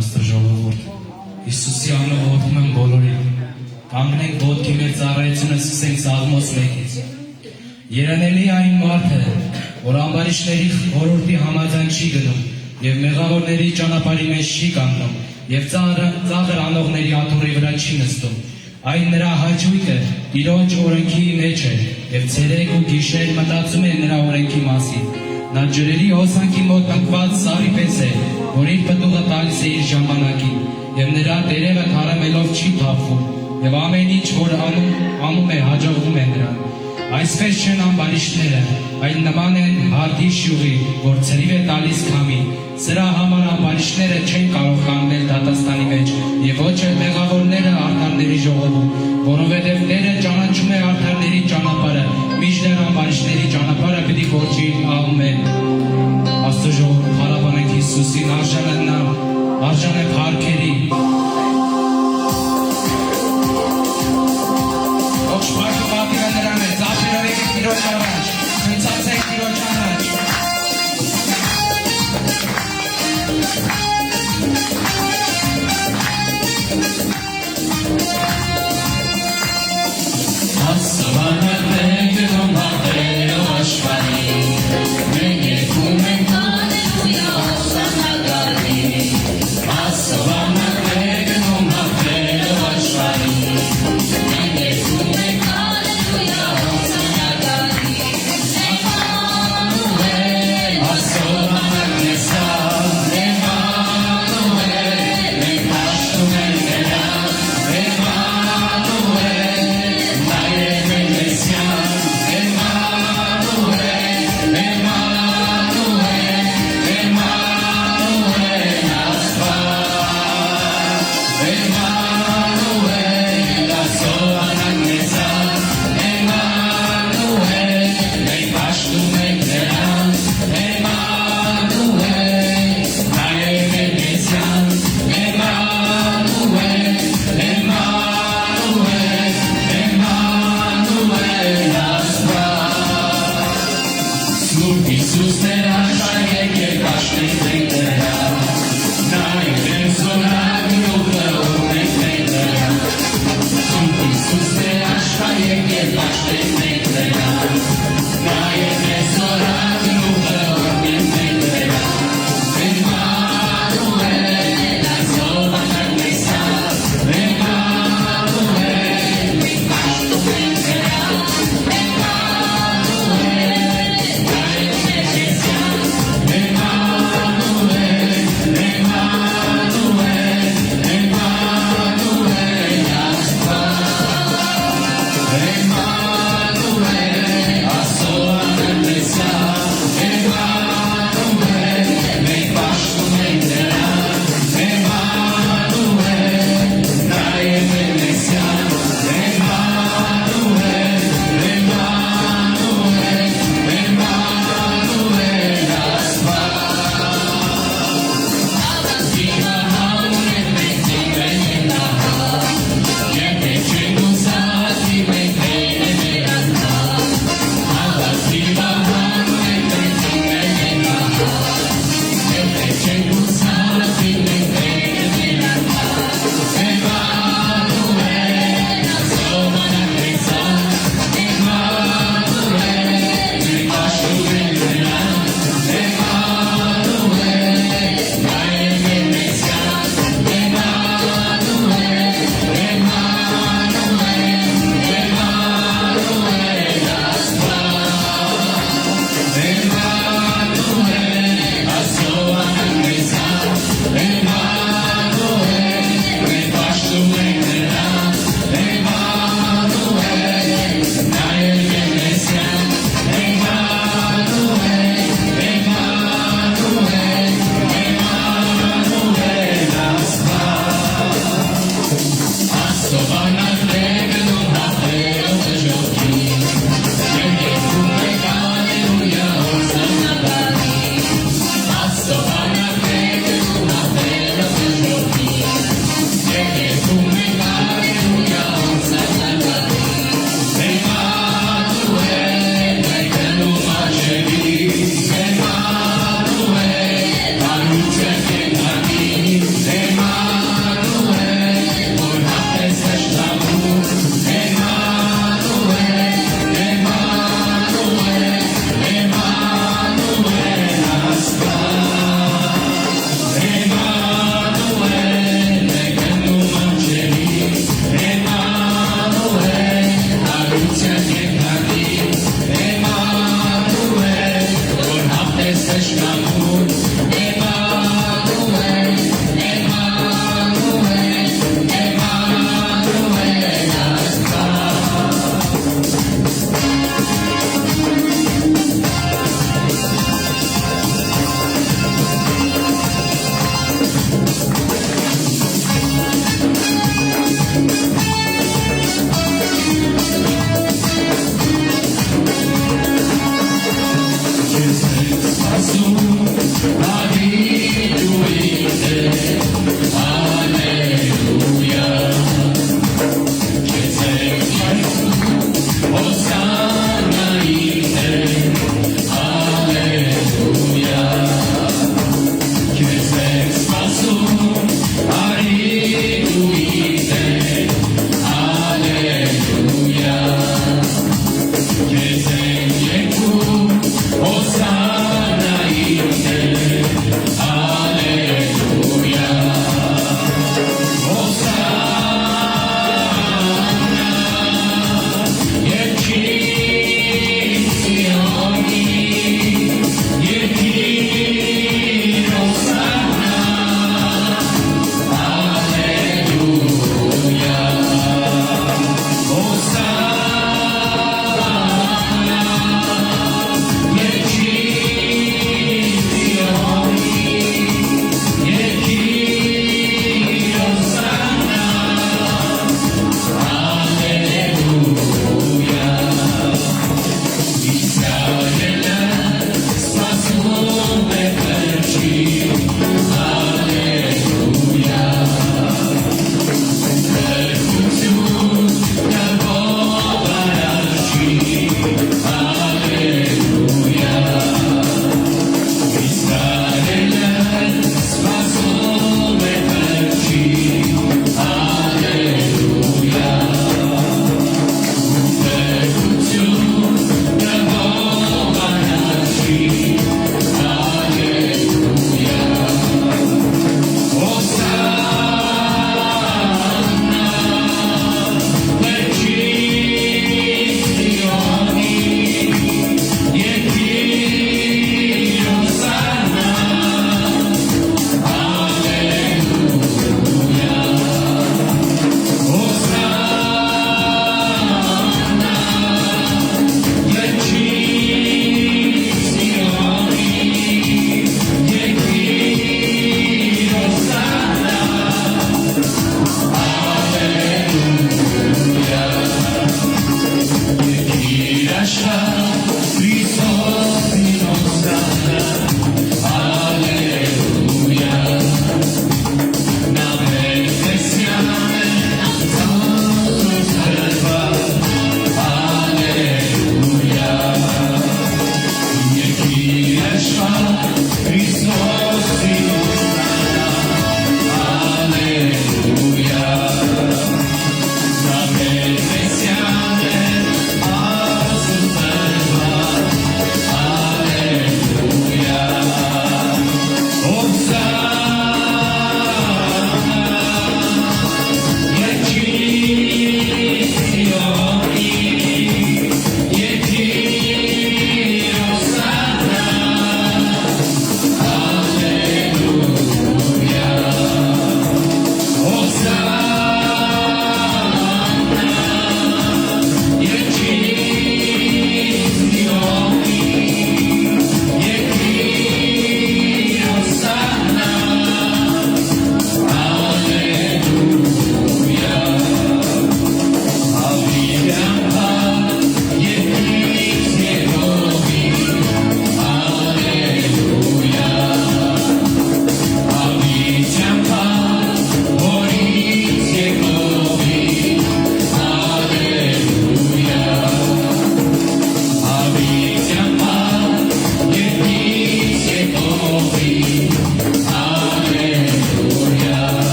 Աստուժողովուրդ, Հիսուսի անով որդում եմ բոլորին, կանգնենք ոտքի մեր ծառայությունը սկսենք Սաղմոս 1-ից։ Երանելի այն մարդը, որ ամբարիշտների խորհրդի համաձայն չի գնում և մեղավորների ճանապարհի մեջ չի կանգնում և ծաղր անողների աթոռի վրա չի նստում, այն նրա հաճույքը Տիրոջ օրենքի մեջ է և ցերեկ ու գիշեր մտածում է նրա օրենքի մասին։ Նա ջրերի հոսանքի մոտ ընկված սարի պես է, որ իր պտուղը տալիս է իր ժամանակին, և նրա տերևը թարմելով չի թափվում, և ամեն ինչ, որ անում է, հաջողվում է նրան։ Այսպես չեն ամբարիշտները, այլ նման են հardի շյուղի, որ ցրիվ է տալիս քամի։ Սրա համար ամբարիշտները չեն կարող կանգնել դատաստանի մեջ, և ոչ էլ մեղավորները արդարների ժողովում, որովհետև Տերը ճանաչում է արդարների ճանապարհը, մինչդեռ ամբարիշտների ճանապարհը պիտի կորչի։ Ամեն։ Աստծո ժողովուրդ, փառաբանենք Հիսուսին, արժան է նա, արժան է փառքերի։ Ողջ փառքը պատիվը նրան է, ծափերով եկեք Տիրոջ առաջ, հնցացեք Տիրոջ առաջ։ Աստվածներ գնում ատերով աշխարհի, մենք երգում ենք հալելույա, ոսանագալի,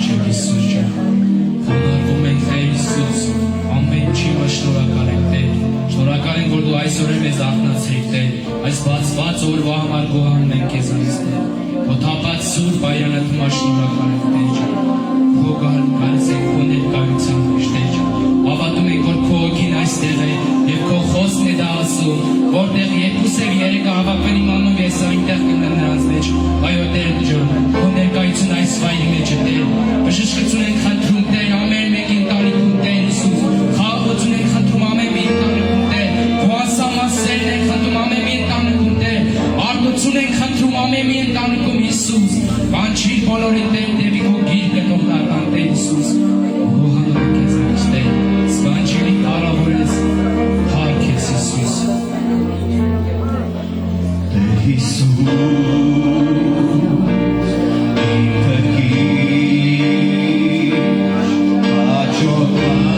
Ջան Հիսուս ջան, խոնարհվում ենք Տեր Հիսուս, ամեն ինչի վրա շնորհակալ ենք Տեր, շնորհակալ ենք որ դու այսօր մեզ արթնացրիր Տեր, այս բացված օրվա համար գոհանում ենք քեզանից Տեր, քո թափած սուրբ այրանդ համար շնորհակալ ենք Տեր ջան, քո գալիս ենք քո ներկայության մեջ Տեր ջան, հավատում ենք որ քո օգին այստեղ է եւ քո խոսքն է դա ասում, որտեղ երկուս եւ երեքը հավաքվեն իմ անունով ես այնտեղ կնեմ նրանց մեջ, այո Տեր ջան, քո ներկայությունը այս վայրի մեջ է Տեր, բժշկություն ենք խնդրում Տեր ամեն մեկի ընտանիքում Տեր Հիսուս, խաղաղություն ենք խնդրում ամեն մի ընտանիքում Տեր, քո անսահման սերն ենք խնդրում ամեն մի ընտանիքում Տեր, արդություն ենք խնդրում ամեն մի ընտանիքում Հիսուս, կանչիր բոլորին Տեր դեպի քո գիրկը թող դառնան Տեր Հիսուս, գոհանում ենք քեզանից Տեր, սքանչելի կարավոր ես, փառք ես Հիսուս, Տեր Հիսուս, իմ փրկիչ, հաջողվանի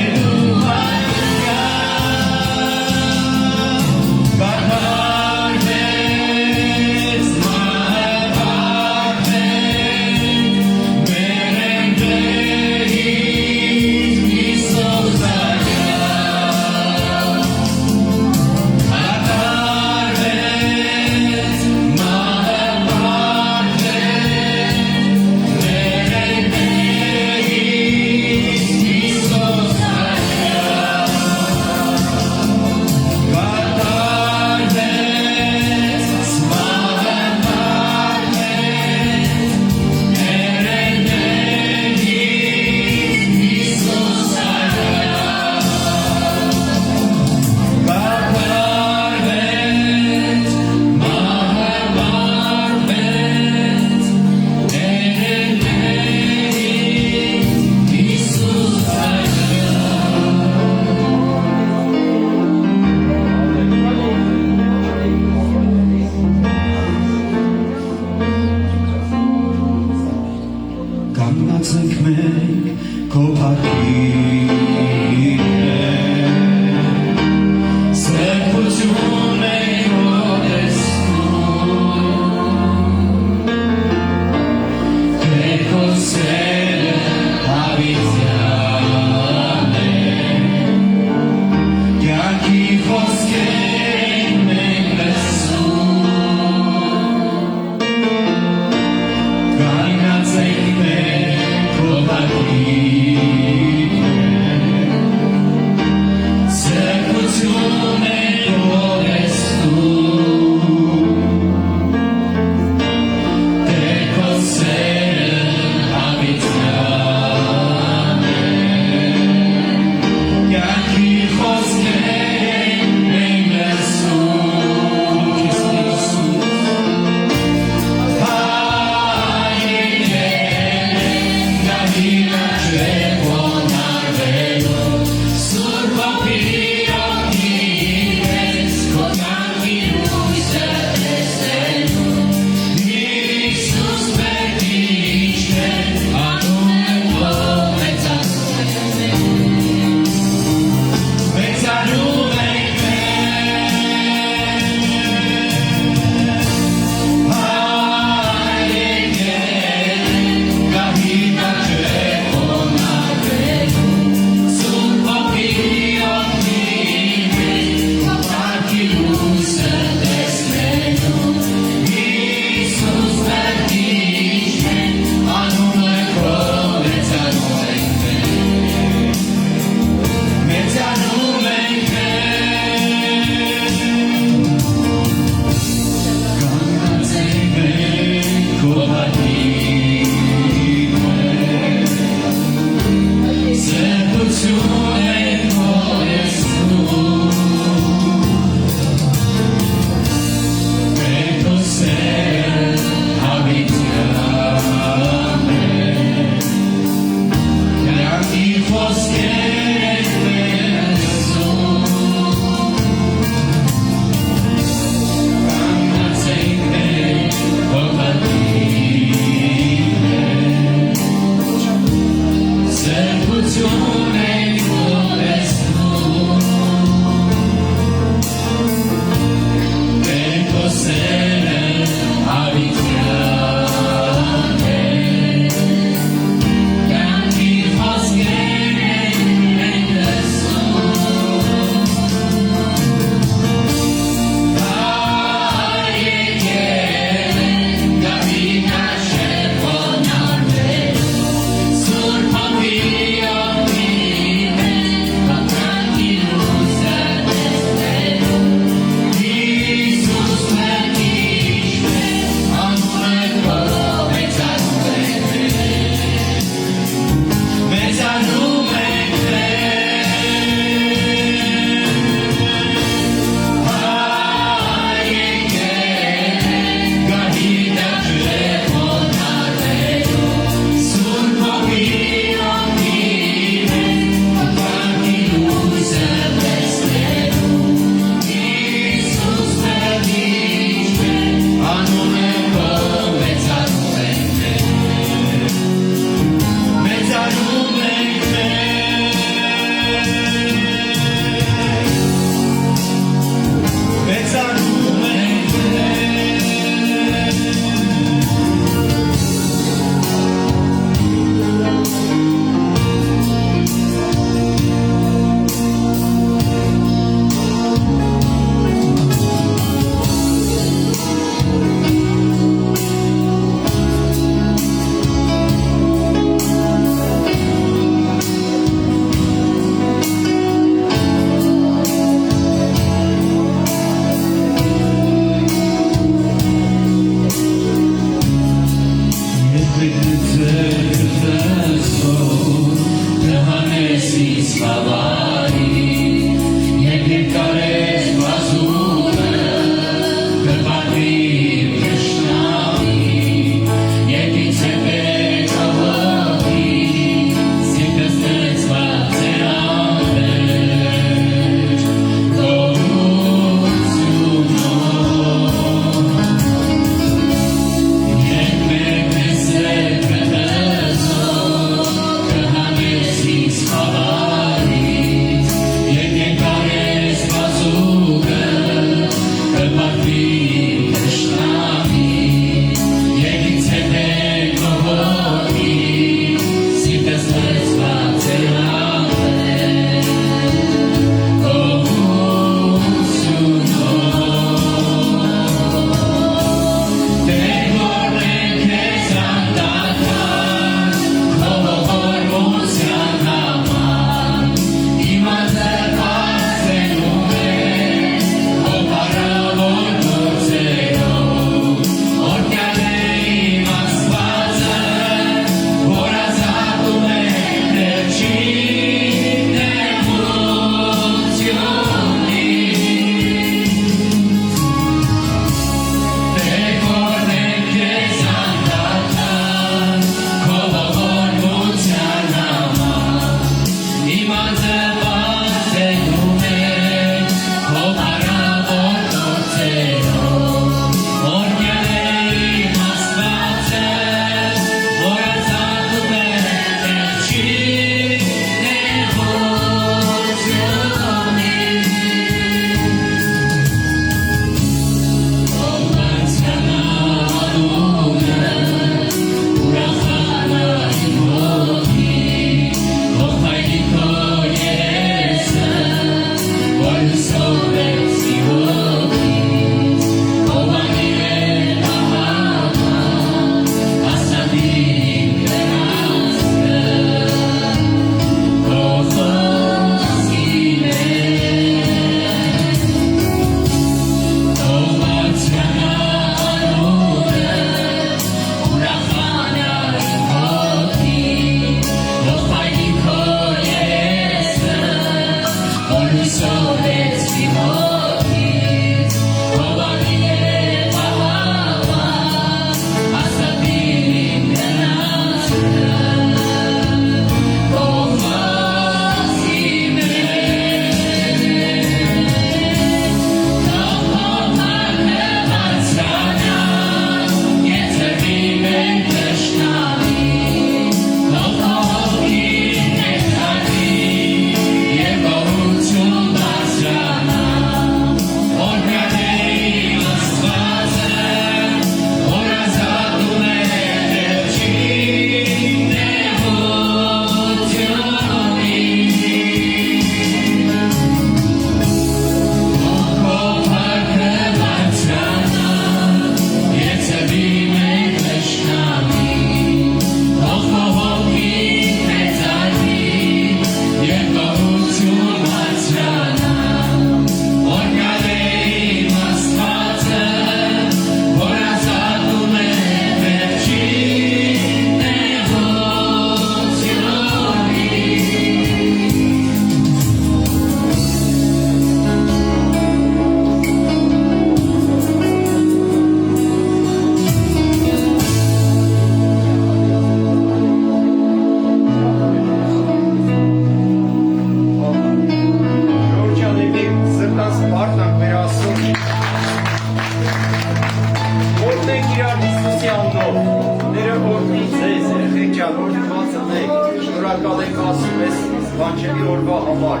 Վանչելի օրվա համար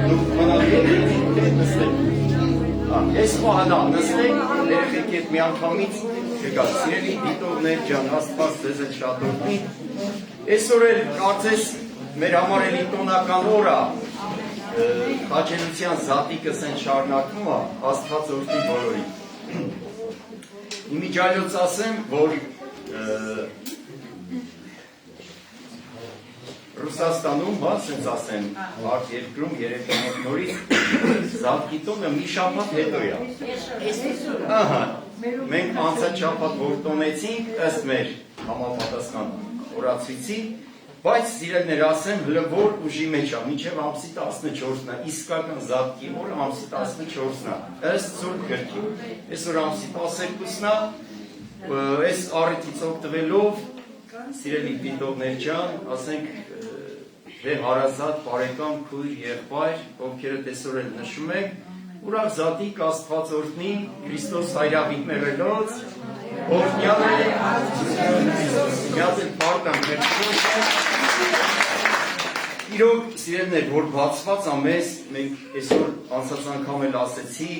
դուք մնալիեք նստեք։ Ես մահանա նստեք, երեխեք ետ մի անգամից չգալ, սիրելի դիտողներ ջան, Աստված ձեզ էլ շատ օրհնի։ Այսօր էլ կարծես մեր համար էլի տոնական օր է, խաչելության զատիկս են շարունակվում է, Աստված օրհնի բոլորին։ Իմիջիայլոց ասեմ, որ Ռուսաստանում, ասենց ասեմ, արդ երկրում երեխաներ նորից զատկիտոնը մի շաբաթ հետո է։ Մենք անցած շաբաթ որ տոնեցինք, ըստ մեր համապատասխան օրացույցի, բայց սիրելներ ասեմ, հլվոր ուժի մեջ է, մինչև ամսի 14-ն է, իսկական զատկի օրը ամսի 14-ն է, ըստ Սուրբ գրքի։ Այսօր ամսի 12-ն է, այս առիթից օգտվելով, սիրելի դիտողներ ջան, ասենք հարազատ, բարեկամ, քույր, եղբայր, ովքեր այսօր էլ նշում եք, ուրախ զատիկ Աստված օրհնի, Քրիստոս հայրավիտ մեղելոց, օրհնյալ է, միած էլ պարտան Քրիստոս։ Իրոք սիրելներ, որ բացված ամես, մենք այսօր անցած անգամ էլ ասեցի,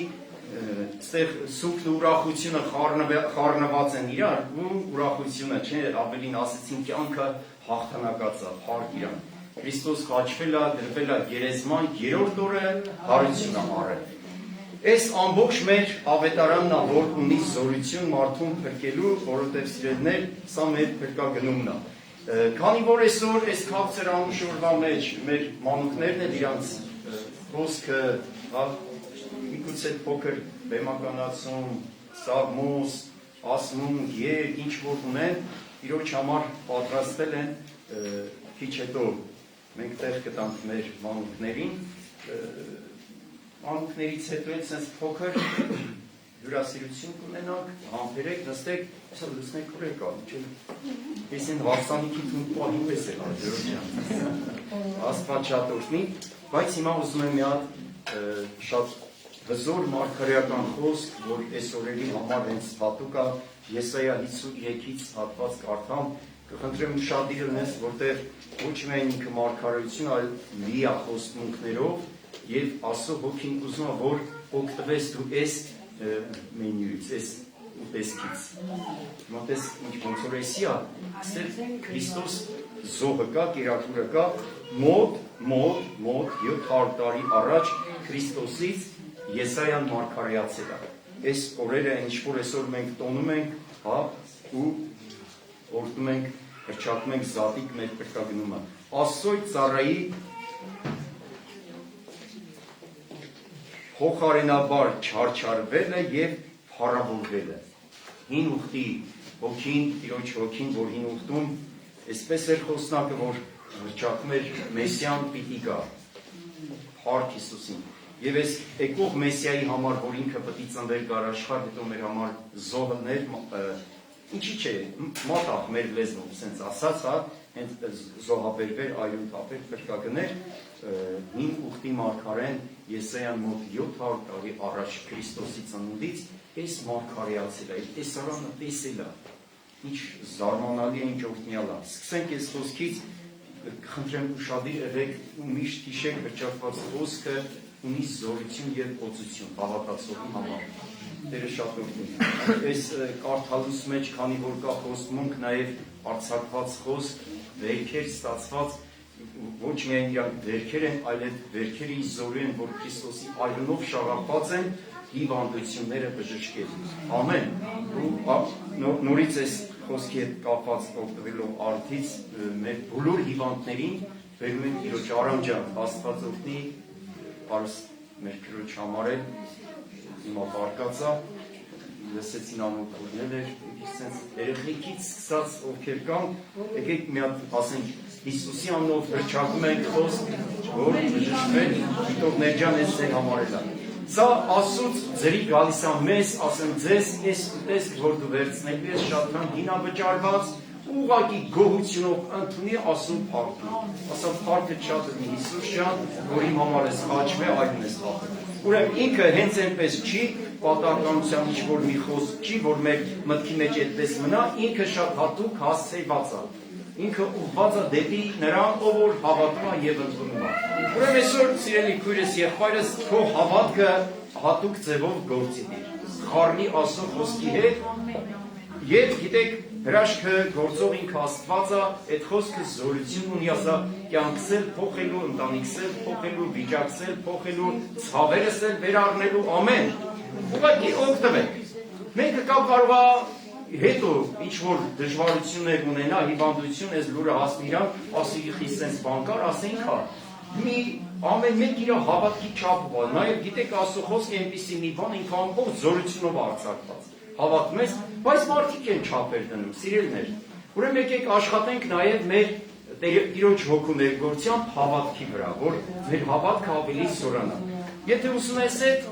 այստեղ սուգն ու ուրախությունը խառնված են իրար, ու ուրախությունը չէ, ավելին ասեցին կյանքը հաղթանակած է, փառք Իրան։ Քրիստոս խաչվել է, դրվել է գերեզման, երրորդ օրը հարություն է արել։ Այս ամբողջ մեր ավետարանն է, որ ունի զորություն մարդուն փրկելու, որովհետև սիրելներ, սա մեր փրկագնումն է։ Քանի որ այսօր այս քաղցր անուշորվա մեջ մեր մանուկներն են իրանց խոսքը, միգուցե փոքր բեմականացում, սաղմոս, ասմունք, երգ, ինչ որ ունեն, իրոք համար պատրաստել են քիչ հետո մենք տեղ կտանք մեր մանուկներին, մանուկներից հետո էլ սենց փոքր հյուրասիրություն կունենանք, համբերեք, նստեք, ասա լուսնեք ուրեք ալ, ես են վարսանիքի թունդ պահին պես էլ աջորոջան, Աստված շատ օրհնի, բայց հիմա ուզում եմ մի հատ շատ հզոր մարգարեական խոսք, որ այս օրերի համար հենց հատուկ է, Եսայա 53-ից հատված կարդամ, կխնդրեմ ուշադիր լինես, որտեղ ոչ միայն ինքը մարգարեություն, այլ լի է խոստմունքներով, եւ Աստծո հոգին ուզում է, որ օգտվես դու այս մենյուից, այս ուտեսքից։ Մոտես ինչ ոնց որ էսի է, այստեղ Քրիստոս զոհը կա, կերակուրը կա, մոտ 700 տարի առաջ Քրիստոսից Եսայան մարգարեացել է։ Այս օրերը ինչ որ այսօր մենք տոնում ենք, հա, ու օրհնում ենք, հռչակում ենք զատիկ մեր փրկագնումը։ Աստծո ծառայի փոխարենաբար չարչարվել է եւ փառավորվել է։ Հին ուխտի հոգին, Տիրոջ հոգին, որ հին ուխտում, այսպես էր խոսնակը, որ հռչակում էր Մեսիան պիտի գա, փառք Հիսուսին։ Եվ այս եկող Մեսիայի համար, որ ինքը պետք է ծնվեր գար աշխարհ, հետո մեր համար զոհներ, ինչի՞ չէ, մատաղ մեր լեզվով, ասենց ասած, հա, հենց զոհաբերվեր, այուն թափեր, փրկագներ, հին ուխտի մարգարեն Եսայան մոտ 700 տարի առաջ Քրիստոսի ծնունդից այս մարգարեացել է, տեսարանը տեսել է, ինչ զարմանալի է, ինչ օրհնյալ է։ Սկսենք այս խոսքից, խնդրեմ ուշադիր եղեք ու միշտ հիշեք հռչակված խոսքը ունի զորություն եւ օծություն հավատացողի համար։ Տերը շատ օրհնի։ Այս կարդալուց մեջ, քանի որ կա խոստմունք, նաեւ արձակված խոսք, վերքեր ստացված, ոչ միայն իրանք վերքեր են, այլ այդ վերքերի զորու են, որ Քրիստոսի այունով շաղախված են հիվանդությունները բժշկել։ Ամեն։ Ու նորից այս խոսքի հետ կապված օգտվելով արդից մեր բոլոր հիվանդներին բերում են Տիրոջ առանջան, Աստված օրհնի, բարս մեր քրոջ համար էլ հիմա բարկացա, լսեցին ամոթորնել էր, սենց երեխեքից սկսած ովքեր կան, եկեք մի հատ ասենք Հիսուսի անունով հռչակում ենք խոսք, որ բժշկվել, դիտողներ ջան, այս ձեր համարել է։ Սա Աստծուց ձերի գալիս է մեզ, ասեմ ձեզ, այս ուտեսք, որ դու վերցնելու ես շատ հինավճարված, ուղղակի գոհությունով ընդունի Աստծուն փառքի։ Ասա փառքը շատ ունի Հիսուս ջան, որ իմ համար ես խաչվել, այդն ես խաղում։ Ուրեմն ինքը հենց այնպես չի, պատահականության ինչ-որ մի խոսք չի, որ մեր մտքի մեջ այդպես մնա, ինքը շատ հատուկ հասցեված է։ Ինքը ուղղված է դեպի նրան, ով որ հավատում է եւ ընդունում է։ Ուրեմն այսօր սիրելի քույրս եղբայրս, քո հավատքը հատուկ ձևով գործի դիր։ Խառնի Աստծո խոսքի հետ եւ գիտեք, հրաշքը գործող ինքը Աստված է, այդ խոսքը զորություն ունի, ասա, կյանքսել փոխելու, ընտանիքսել փոխելու, վիճակսել փոխելու, ցավերս էլ վերառնելու, ամեն։ Ուղղակի օգտվեք։ Մենք կարող է հետո ինչ-որ դժվարություններ ունենա, հիվանդություն, այս լուրը հասնի իրան, ասի խիստ սենց բան կար, ասենք հա, մի ամեն մեկ իր հավատքի չափով, նաև գիտեք Աստծո խոսքը այնպիսի մի բան, ինքը ամբողջ զորությունով արձակված, հավատում ես, բայց մարդիկ են չափեր դնում, սիրելներ, Ուրեմն եկեք աշխատենք նաև մեր Տիրոջ հոգու ներգործությամբ հավատքի վրա, որ մեր հավատքը ավելի սորանա։ Եթե ուզում ես այդ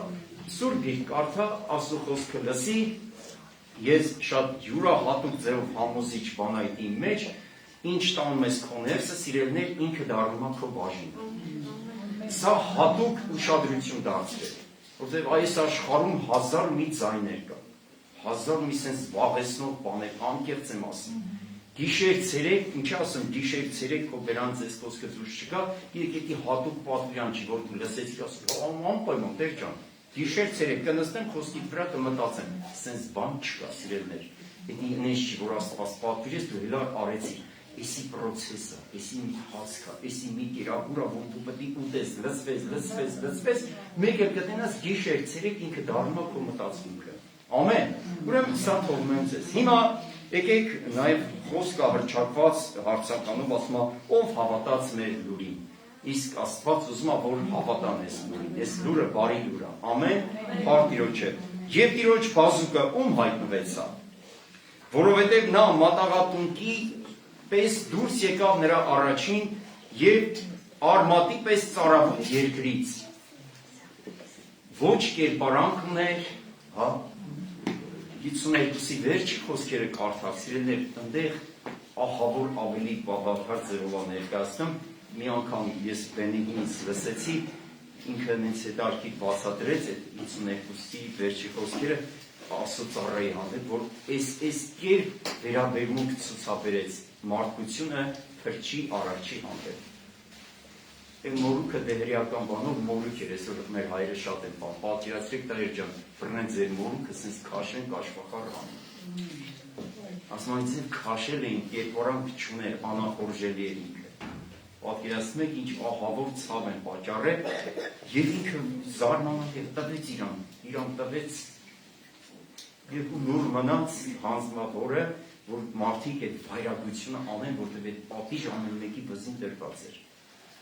Սուրբ Գիրք կարդա, Աստծո խոսքը լսի, ես շատ յուրահատուկ ձևով համոզիչ բան այդ իմ մեջ, ինչ տանում ես քո ներսը, սիրելիներ, ինքը դառնում է քո բաժինը։ Սա հատուկ ուշադրություն դարձրեք, որովհետև այս աշխարհում հազար մի ձայներ կա, հազար մի sense զբաղեցնող բաներ, անկեղծ եմ ասում։ Գիշեր ցերեկ, ինչի ասեմ, գիշեր ցերեկ քո բերան ձեզ խոսքը դուրս չկա, եկեք հատուկ պատվիրան չի, որ դու լսեցի, ասում, անպայման, Տեր ջան, գիշեր ցերեկ կնստեմ խոսքի վրա կմտածեմ, sense բան չկա, սիրելիներ։ Դա ինձ չի, որ Աստված պատվիրեց, դու հելա արեցի։ Էսի process-ը, էսի մի հացքա, էսի մի կերակուրա, որ դու պետք է ուտես, լցվես, մեկ էլ կտենաս գիշեր ցերեկ ինքը դառնում է քո մտածմունքը։ Ամեն։ Ուրեմն սա թողնում եմ ձեզ։ Հիմա եկեք նաև խոսքը հրճակված հարցականով ասում է, ով հավատաց մեր լուրին։ Իսկ Աստված ուզում է, որ հավատան այս լուրին։ Այս լուրը բարի լուր է։ Ամեն։ Փառք Տիրոջը։ Եվ Տիրոջ բազուկը ում հայտնվեցա։ Որովհետև նա մատաղատունկի պես դուրս եկավ նրա առաջին եւ արմատի պես ծարավոտ երկրից ոչ կերպարանք ուներ, հա 52-ի վերջի խոսքերը կարդաք, սիրելիներ, այնտեղ ահավոր ավելի բավարար ձևով է ներկայացնում, մի անգամ ես Բենիգինից լսեցի, ինքը ինձ հետարքի բացատրեց այդ 52-ի վերջի խոսքերը Աստծո ծառայի հանդեպ, որ այս կերպ վերաբերմունք ցուցաբերեց մարդկությունը փրկի արարչի հանդեպ։ Այն մորուքը դերիական բանով մորուք էր, այսօր մեր հայրը շատ են բան, պատկերացրեք Տեր ջան, բռնեն ձեր մորուքը, ասես քաշեն կաշվախառ անում։ Ասում են ձեր քաշել էին, կերպարանք չուներ, անախորժելի էր ինքը։ Պատկերացնում եք ինչ ահավոր ցավ են պատճառել, եւ ինքը զարմանալ եւ տվեց իրան տվեց եւ նոր մնաց հանձնավորը, որ մարդիկ այդ վայրագությունը անեն, որտեղ այդ պատիժ ամեն մեկի վզին դրված էր,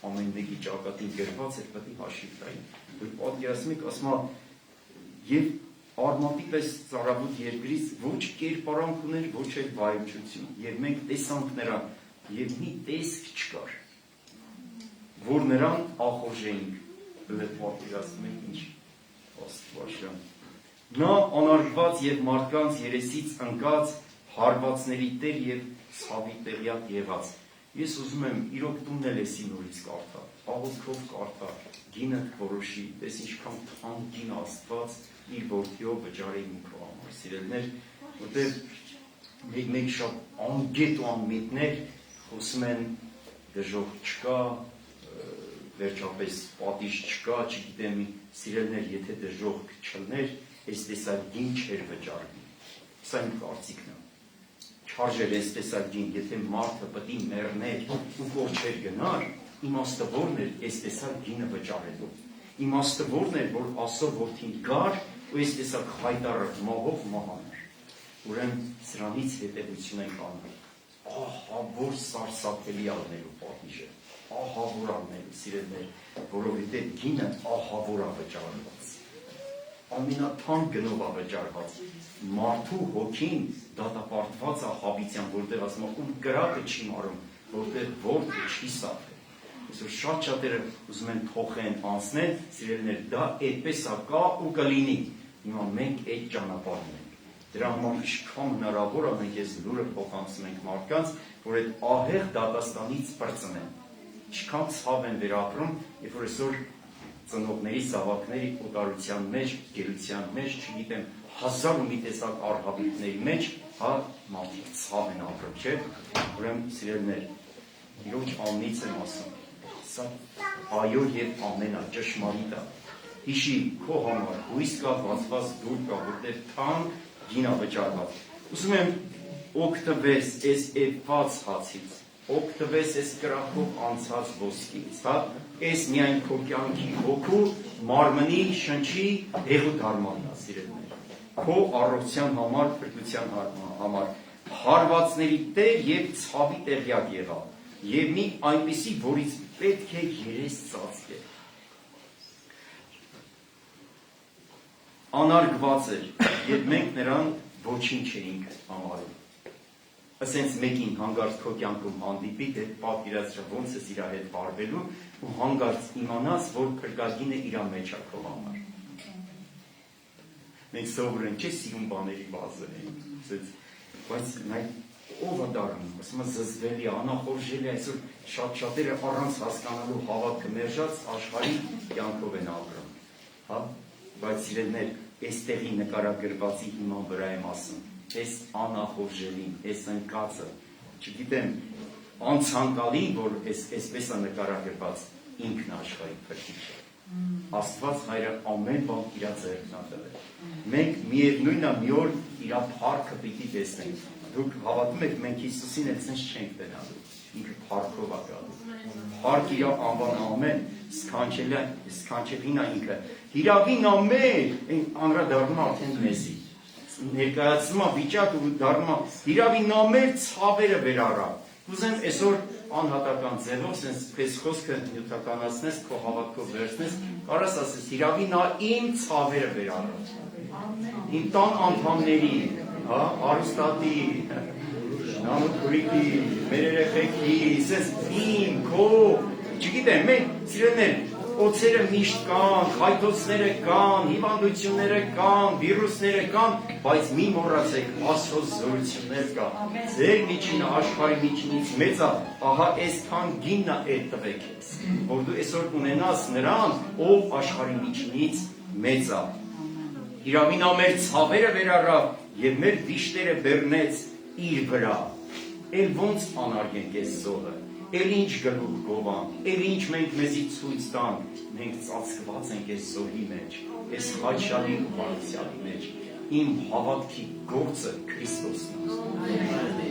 ամեն մեկի ճակատին գրված էր, պետք է հաշիվ տային, որ պատկերացնում եք, ասում է, եւ արմատի պես ծարավոտ երկրից ոչ կերպարանք ուներ, ոչ էլ վայրություն, եւ մենք տեսանք նրան, եւ մի տեսք չկար, որ նրան ախորժեինք, պատկերացնում եք ինչ Աստվածաշան։ Նա անարգված եւ մարդկանց երեսից ընկած հարվածների տեր եւ ցավի տեղյակ եղած։ Ես ուզում եմ իրոք տունն էլ էսի նորից կարդա, աղոթքով կարդա, գինդ որոշի, պես ինչքան թանկ գին Աստված իր որդիով վճարի ինքո համար, սիրելիներ, որտեղ մեկ շատ անգետ ու անմիտներ խոսում են դժոխք չկա, վերջապես պատիժ չկա, չգիտեմ, սիրելիներ, եթե դժոխք չլներ, այս տեսակ գին չէր վճարվի։ Սա իմ կարծիքն է։ Չարժեր այս տեսակ գին, եթե մարդը պետք է մեռներ ու կորչեր գնար, իմաստը որն էր այս տեսակ գինը վճարելու։ Իմաստը որն էր, որ Աստծո որդին գար ու այս տեսակ խայտարը մահով մահանար։ Ուրեմն սրանից հետևություն ենք անում։ Ահա որ սարսափելի առնելու պատիժը, ահա որ առնելու սիրելիներ, որովհետև գինը ահա որ է վճարված։ Ամենաթանկ գնով է վճարված։ Մարդու հոգին դատապարտված է հավիտյան, որտեղ ասում է ում կրակը չի մարում, որտեղ որդը չի սափել։ Այսօր շատ շատերը ուզում են թողեն անցնել, սիրելիներ, դա այդպես է կա ու կլինի։ Հիմա մենք այդ ճանապարհն ենք։ Դրա համար ինչքան հնարավոր է մենք այս լուրը փոխանցում ենք մարդկանց, որ այդ ահեղ դատաստանից բրծնեն։ Ինչքան ցավ են վերապրում, երբ որ այսօր ծնողների զավակների օտարության մեջ, գերության մեջ, չգիտեմ, հազար ու մի տեսակ արհավիրքների մեջ, հա, մարդիկ ցավ են ապրում, չէ՞։ Ուրեմն սիրելիներ, իրոք աննից եմ ասում, սա այո եւ ամենա ճշմարիտ է։ Հիշի քո համար հույս կա, բացված դուր կա, որտեղ թանկ գինա վճարված։ Ուզում եմ օգտվես այս էված հացից, օգտվես այս կրակով անցած ոսկից, հա, այս միայն քո կյանքի հոգու, մարմնի, շնչի հեղուկ հարմանն է, սիրելիներ, քո առողջության համար, փրկության համար, հարվածների տեր եւ ցավի տեղյակ եղավ, եւ մի այնպիսի, որից պետք է երես ծածկել։ Անարգված էր, եւ մենք նրան ոչինչ էինք համարում։ ասենց մեկին հանգարց քո կյանքում հանդիպի, դե պատկերացրու ոնց ես իր հետ վարվելու ու հանգարց իմանաս, որ փրկագինը իր մեջ է քո համար։ Մենք սովորեն չէ սիրուն բաների բազը ենք, բայց ով է դառնում, ասում է զզվելի, անախորժելի, այսօր շատ-շատերը առանց հասկանալու հավատքը մերժած աշխարհի կյանքով են ապրում, հա, բայց սիրելիներ, այստեղի նկարագրվածի հիման վրա եմ ասում, այս անախորժելին, այս ընկածը, չգիտեմ, անցանկալի, որ այսպես է նկարագրված ինքն աշխարհի փրկիչը։ Աստված Հայրը ամեն բան իր ձեռքն է տվել։ Մենք միևնույնն է մի օր իր փառքը պիտի տեսնենք։ Դուք հավատում եք, մենք Հիսուսին այդպես չենք տեսնելու։ Ինքը փառքով է գալու։ Փառք իր անվանում են, սքանչելին է ինքը։ Հիրավին ամեն անդրադառնում արդեն մեզի։ Ներկայացնում է վիճակ ու դառնում է հիրավին ամեն ցավերը վերառա։ Ուզեմ այսօր անհատական ձևով sense քեզ խոսքը նյութականացնես, քո հավատքով վերցնես, կարաս ասես հիրավի նա իմ ցավերը վերառա։ Իմ տան անդամների, հա, արուստատի, նանոքրիկի, մեր երեխեքի, sense իմ, քո, չգիտեմ, մենք սիրելիներ, օծերը միշտ կան, խայթոցները կան, հիվանդությունները կան, վիրուսները կան, բայց մի մոռացեք, Աստծո զորություններ կա։ Ձեր միջինը աշխարհի միջինից մեծ է, ահա այսքան գինն է տվեք ես, որ դու այսօր ունենաս նրան, ով աշխարհի միջինից մեծ է։ Իրավին մեր ցավերը վերառավ եւ մեր վիշտերը բեռնեց իր վրա։ Էլ ոնց անարգենք այս զոհը։ Էլ ինչ գլուխ գովան, էլ ինչ մենք մեզի ցույց տանք, մենք ծածկված ենք այս զոհի մեջ, այս խաչյալի ու բարության մեջ, իմ հավատքի գործը Քրիստոսն է։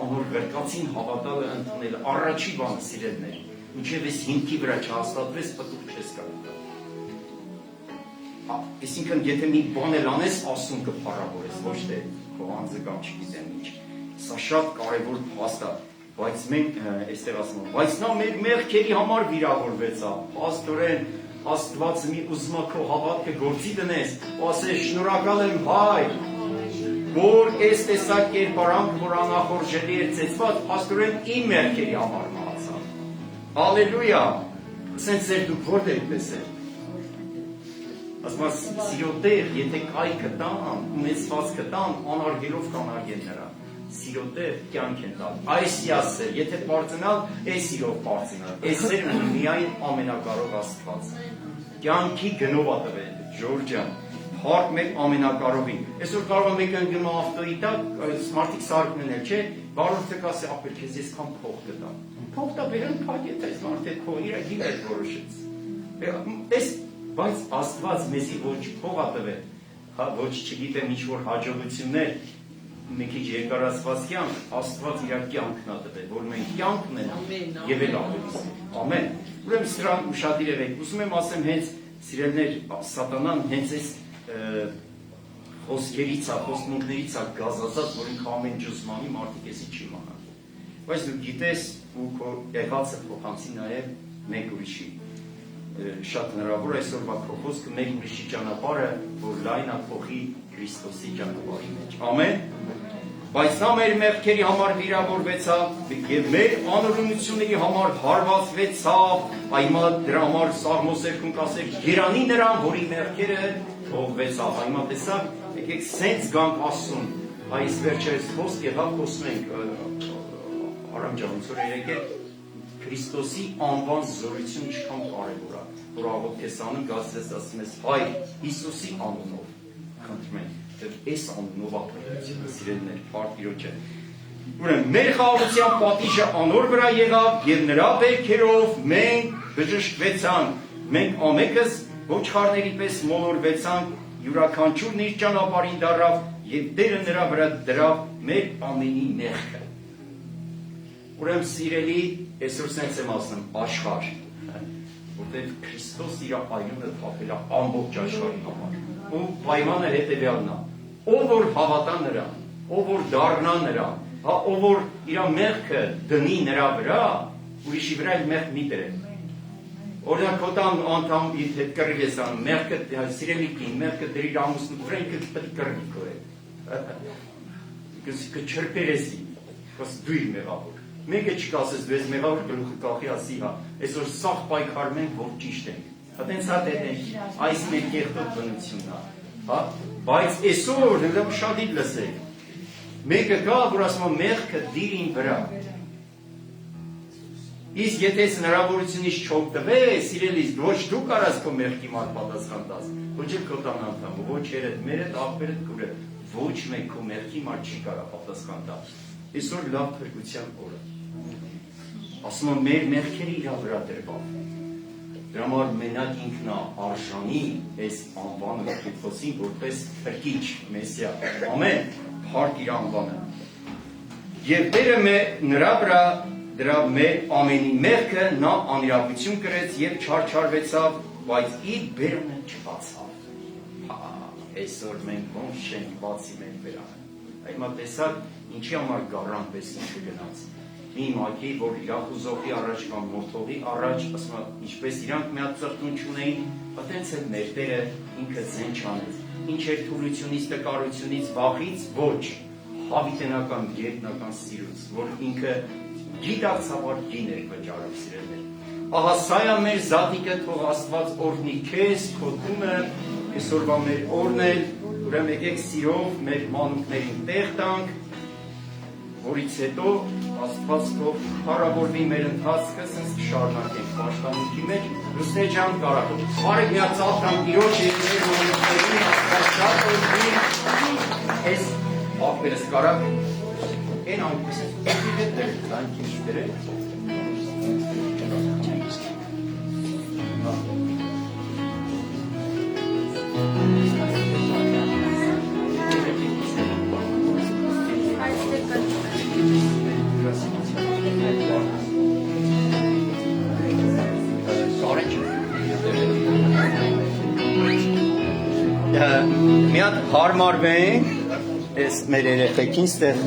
Անոր վերկացին հավատալը ընդունել, առաջի բանը սիրելիներ, մինչև այս հիմքի վրա չհաստատվես, պտուղ չես կարող։ Այսինքն, եթե մի բան էլ անես, Աստծուն կփառավորես, ոչ թե քո անձը կամ չգիտեմ ինչ։ Սա շատ կարևոր փաստ է, բայց մենք այստեղ ասում ենք, բայց նա մեր մեղքերի համար վիրավորվեցավ։ Աստորեն, Աստված մի ուզում է քո հավատքը գործի դնես, ու ասես շնորհակալ եմ Հայր, որ այս տեսակ կերպարանք, որ անախորժելի էր ծեծված, Աստորեն իմ մեղքերի համար մահացավ։ Հալելույա։ Սենց էր դուք որտեղ տեսել։ Ասում սիրո տեղ, եթե կայքը տան, ունեցվածքը տան, անարգելով կանարգեն նրան։ Սիրո տեղ կյանք են տալ։ Այս ասել, եթե պարծենալ, այս սիրով պարծենալ։ Այսեր ունի միայն ամենակարող Աստված։ Կյանքի գնով ա տվել, Ժորժ ջան, փառք մեր ամենակարողին։ Այսօր կարող եմ եկան գնա ավտոյի տակ, մարդիկ սարք մնել, չէ, բարորդը կասի, ապեր քեզ այսքան փող կտամ։ Փող տա բերան փակետ այս մարդը քո իր գիներ որոշեց։ Բայց Աստված մեզի ոչ փող ա տվել, ոչ չգիտեմ ինչ որ հաջողություններ, մի քիչ երկարացված կյանք, Աստված իր կյանքն ա տվել, որ մենք կյանք ունենանք եւ էլ ավելի։ Ամեն։ Ուրեմն սրան ուշադիր եք։ Ուզում եմ ասեմ հենց սիրելիներ, սատանան հենց այս խոսքերից ա, խոստմունքներից ա գազազած, որ ինքը ամեն ջուսմանի մարդիկ էսի չի իմանա։ Բայց դու գիտես ու քո եղածը փոխանցի նաեւ մեկ ուրիշի։ Շատ հնարավոր այսօրվա քո խոսքը մեկ ուրիշի ճանապարհը, որ լայն է փոխի Քրիստոսի ճանապարհի մեջ։ Ամեն։ Բայց նա մեր մեղքերի համար վիրավորվեցավ եւ մեր անօրենությունների համար հարվածվեցավ, այմա դրա համար Սաղմոսերքում կասեր երանի նրան, որի մեղքերը թողվեցավ։ Այմա տեսակ, եկեք սենց գանք Աստծուն։ Այս վերջերս խոսք եղավ խոսում ենք Արամ ջան, ոնց որ եկեք Քրիստոսի անվան զորությունը ինչքան կարևոր է, որ աղոթք ես անում, գացես ասում ես Հայր Հիսուսի անունով, խնդրում եմ, դեռ այս անունով ապրությունը սիրելիներ, փառք Տիրոջը։ Ուրեմն մեր խաղաղության պատիժը անոր վրա եղավ եւ նրա բերքերով մենք բժշկվեցանք, մենք ամենքս ոչխարների պես մոլորվեցանք, յուրաքանչյուրն իր ճանապարհին դարավ եւ Տերը նրա վրա դրավ մեր ամենի մեղքը։ Ուրեմն սիրելի, այսօր սենց եմ ասում, աշխարհ, որտեղ Քրիստոս իր այունը թափել է ամբողջ աշխարհի համար։ Ու պայմանը հետևյալն է. ով որ հավատա նրան, ով որ դառնա նրան, հա ով որ իր մեղքը դնի նրա վրա, ուրիշի վրա այլ մեղք մի դրե։ Օրինակ հոտան անդամ հետ կռիվ ես անում, մեղքը սիրելի կին, մեղքը դրի ամուսնու վրա ինքը պետք է կռվի քո հետ։ կչրպերեսի, կաս դու իր մեղավոր։ Մեկը չկասես դու ես մեղավոր գլուխը կախի ասի հա, այսօր սաղ պայքարում ենք, որ ճիշտ ենք։ Հատենց հատ ենք, այս մեր կեղտոտ բնությունն է, հա, բայց այսօր հենց շատ իդ լսեք։ Մեկը կա, որ ասում է մեղքը դիրին վրա։ Իսկ եթե ես հնարավորությունից չօգտվես, սիրելիս, ոչ դու կարաս քո մեղքի մար պատասխան տաս, ոչ էլ քո տան անդամը, ոչ երդ, մերդ, աղբերդ, քուրը, ոչ մեկ քո մեղքի մար չի կարա պատասխան տա։ Այսօր լավ փրկության օրը։ Ասում եմ մեր մեղքերը իր վրա դրվան։ Դրա համար մենակ ինքն է արժանի այս անվանը Քրիստոսին որպես փրկիչ, Մեսիա։ Ամեն, փառք իր անվանը։ Եվ Տերը նրա վրա դրա մեր ամենի մեղքը նա անիրավություն կրեց եւ չարչարվեցավ, բայց իր բերանը չբացավ։ Այսօր մենք ոնց չենք բացի մեր բերանը։ Հիմա տեսակ ինչի համար գառան պես ինչու գնաց։ Մի մակի, որ իրավ ուզողի առաջ կամ մորթողի առաջ, ասում է, ինչպես իրանք մի հատ ծրտուն չունեին, այտենց էլ մեր Տերը ինքը զեն չանեց։ Ինչ էր թուլությունից, տկարությունից, վախից, ոչ, հավիտենական, գետնական սիրուց, որ ինքը գիտակցաբար գին էր վճարում սիրելներ։ Ահա սա է մեր զատիկը, թող Աստված օրհնի քեզ, քո տունը, այսօրվա մեր օրն էլ, ուրեմն եկեք սիրով մեր մանուկներին տեղ տանք, որից հետո Աստված թող փառավորվի մեր ընթացքը, ասես կշարունակենք պաշտամունքի մեջ, Լուսնե ջան կարող։ Բարև միացավ կամ Տիրոջ եւ մեր մանուկներին Աստված շատ օրհնի։ Այս աղբերս կարակ Են այնպես է լանքի շտերը մի հատ հարմարվենք այս մեր երեխեքին ստեղ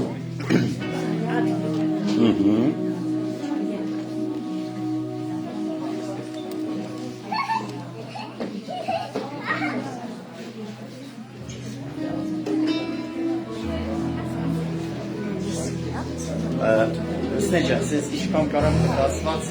Լուսնե ջան, ես ինչքան կարամ մտածված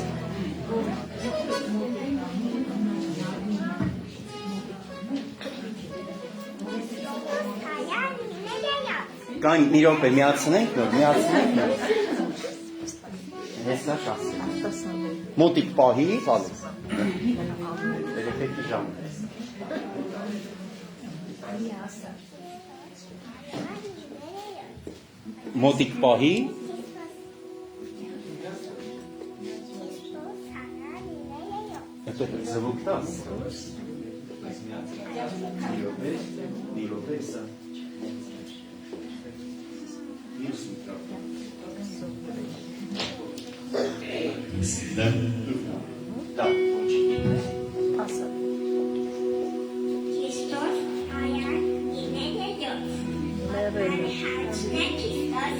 Կան մի րոպե միացնենք նոր Հեսա շասի Մոտիկ պահի վալես Երեխեքի ժամ Մոտիկ պահի Զվուկ տաս Մի րոպե սա Da, Pasă. Hristos aia vine de Dios. Cine Hristos?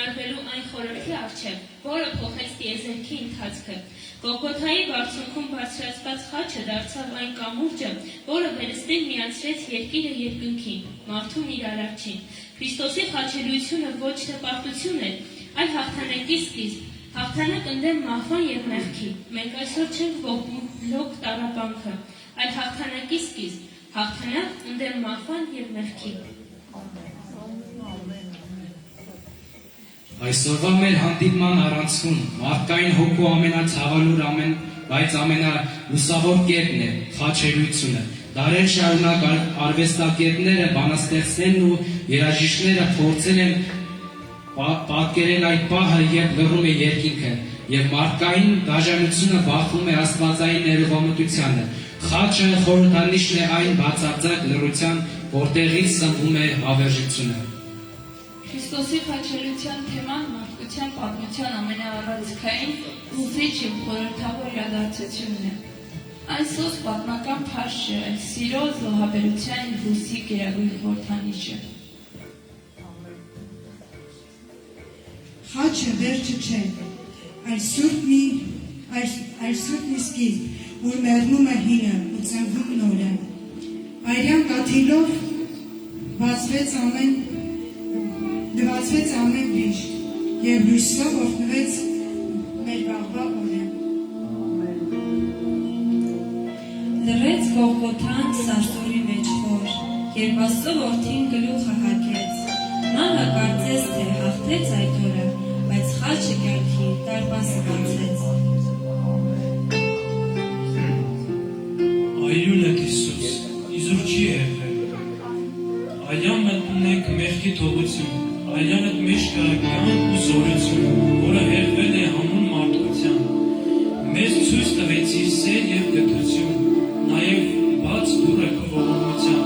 ներվելու այն խորհրդի առջև, որը փոխեց տիեզերքի ընթացքը։ Գողգոթայի բարձունքում բարձրացված խաչը դարձավ այն կամուրջը, որը վերստին միացրեց երկիրը երկնքին, մարդուն իր արարչին։ Քրիստոսի խաչելիությունը ոչ թե պարտություն էր, այլ հաղթանակի սկիզբ, հաղթանակ ընդդեմ մահվան և մեղքի։ Մենք այսօր չենք ողբում լոկ տառապանքը, այլ հաղթանակի սկիզբ, հաղթանակ ընդդեմ մահվան և մեղքի։ Այսօրվա մեր հանդիպման առանցքում մարդկային հոգու ամենացավալուր բայց ամենալուսավոր կետն է խաչելիությունը։ Դարեր շարունակ արվեստագետները, բանաստեղծներն ու երաժիշտները փորձել են պատկերել այդ պահը, երբ լռում է երկինքը, և մարդկային դաժանությունը բախվում է աստվածային ներողամտությանը։ Խաչը խորհրդանիշն է այն բացարձակ լռության, որտեղից սնվում է հավերժությունը։ Քրիստոսի խաչելիության թեման մարդկության պատմության ամենաառանցքային, ուզիչ և խորհրդավոր իրադարձությունն է։ Այսօր պատմական փաշ չէ, այլ սիրո, զոհաբերության և հուսի գերագույն խորհրդանիշը։ Խաչը վերջը չէ, այլ սուրբ մի սկիզբ, որ մեռնում է հինը ու ծնվում նորը։ Արյան կաթիլով լվացվեց ամեն վիշտ, և լույսով օրհնվեց մեր վաղվա օրը։ Լռեց Գողգոթան սարսուռի մեջ խոր, երբ Աստծո որդին գլուխը հագեց։ Նա հակարծեց, թե հաղթեց այդ օրը, բայց խաչը կյանքի դարպասը բացեց։ Այլուլդ Հիսուս, իզուր չի եղել։ Այլյան մտնեք մեղքի թողություն, այլյանդ մեջ կա կյան ու զորություն, որը հեղվել է հանուն մարդկության։ Մեզ ցույց տվեցիր սեր և գթություն, նաև բաց դուռը քո ողորմության։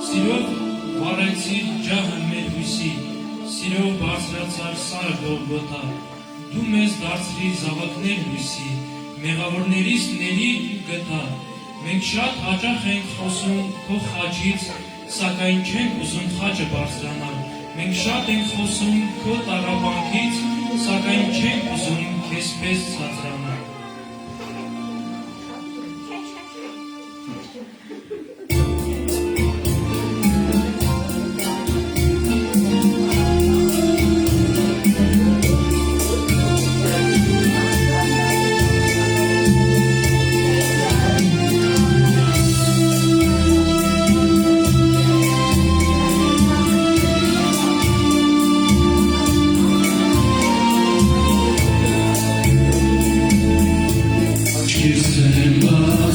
Սիրով վառեցիր ջահը մեր հույսի, սիրով բարձրացար սարը Գողգոթա։ Դու մեզ դարձրիր զավակներ լույսի, մեղավորներից ների ու գթա։ Մենք շատ հաճախ ենք խոսում քո խաչից, սակայն չենք ուզում խաչը բարձրանալ։ Մենք շատ ենք խոսում քո տառապանքից, սակայն չենք ուզում քեզ պես ցածրանալ։ Aşk yüzden bazen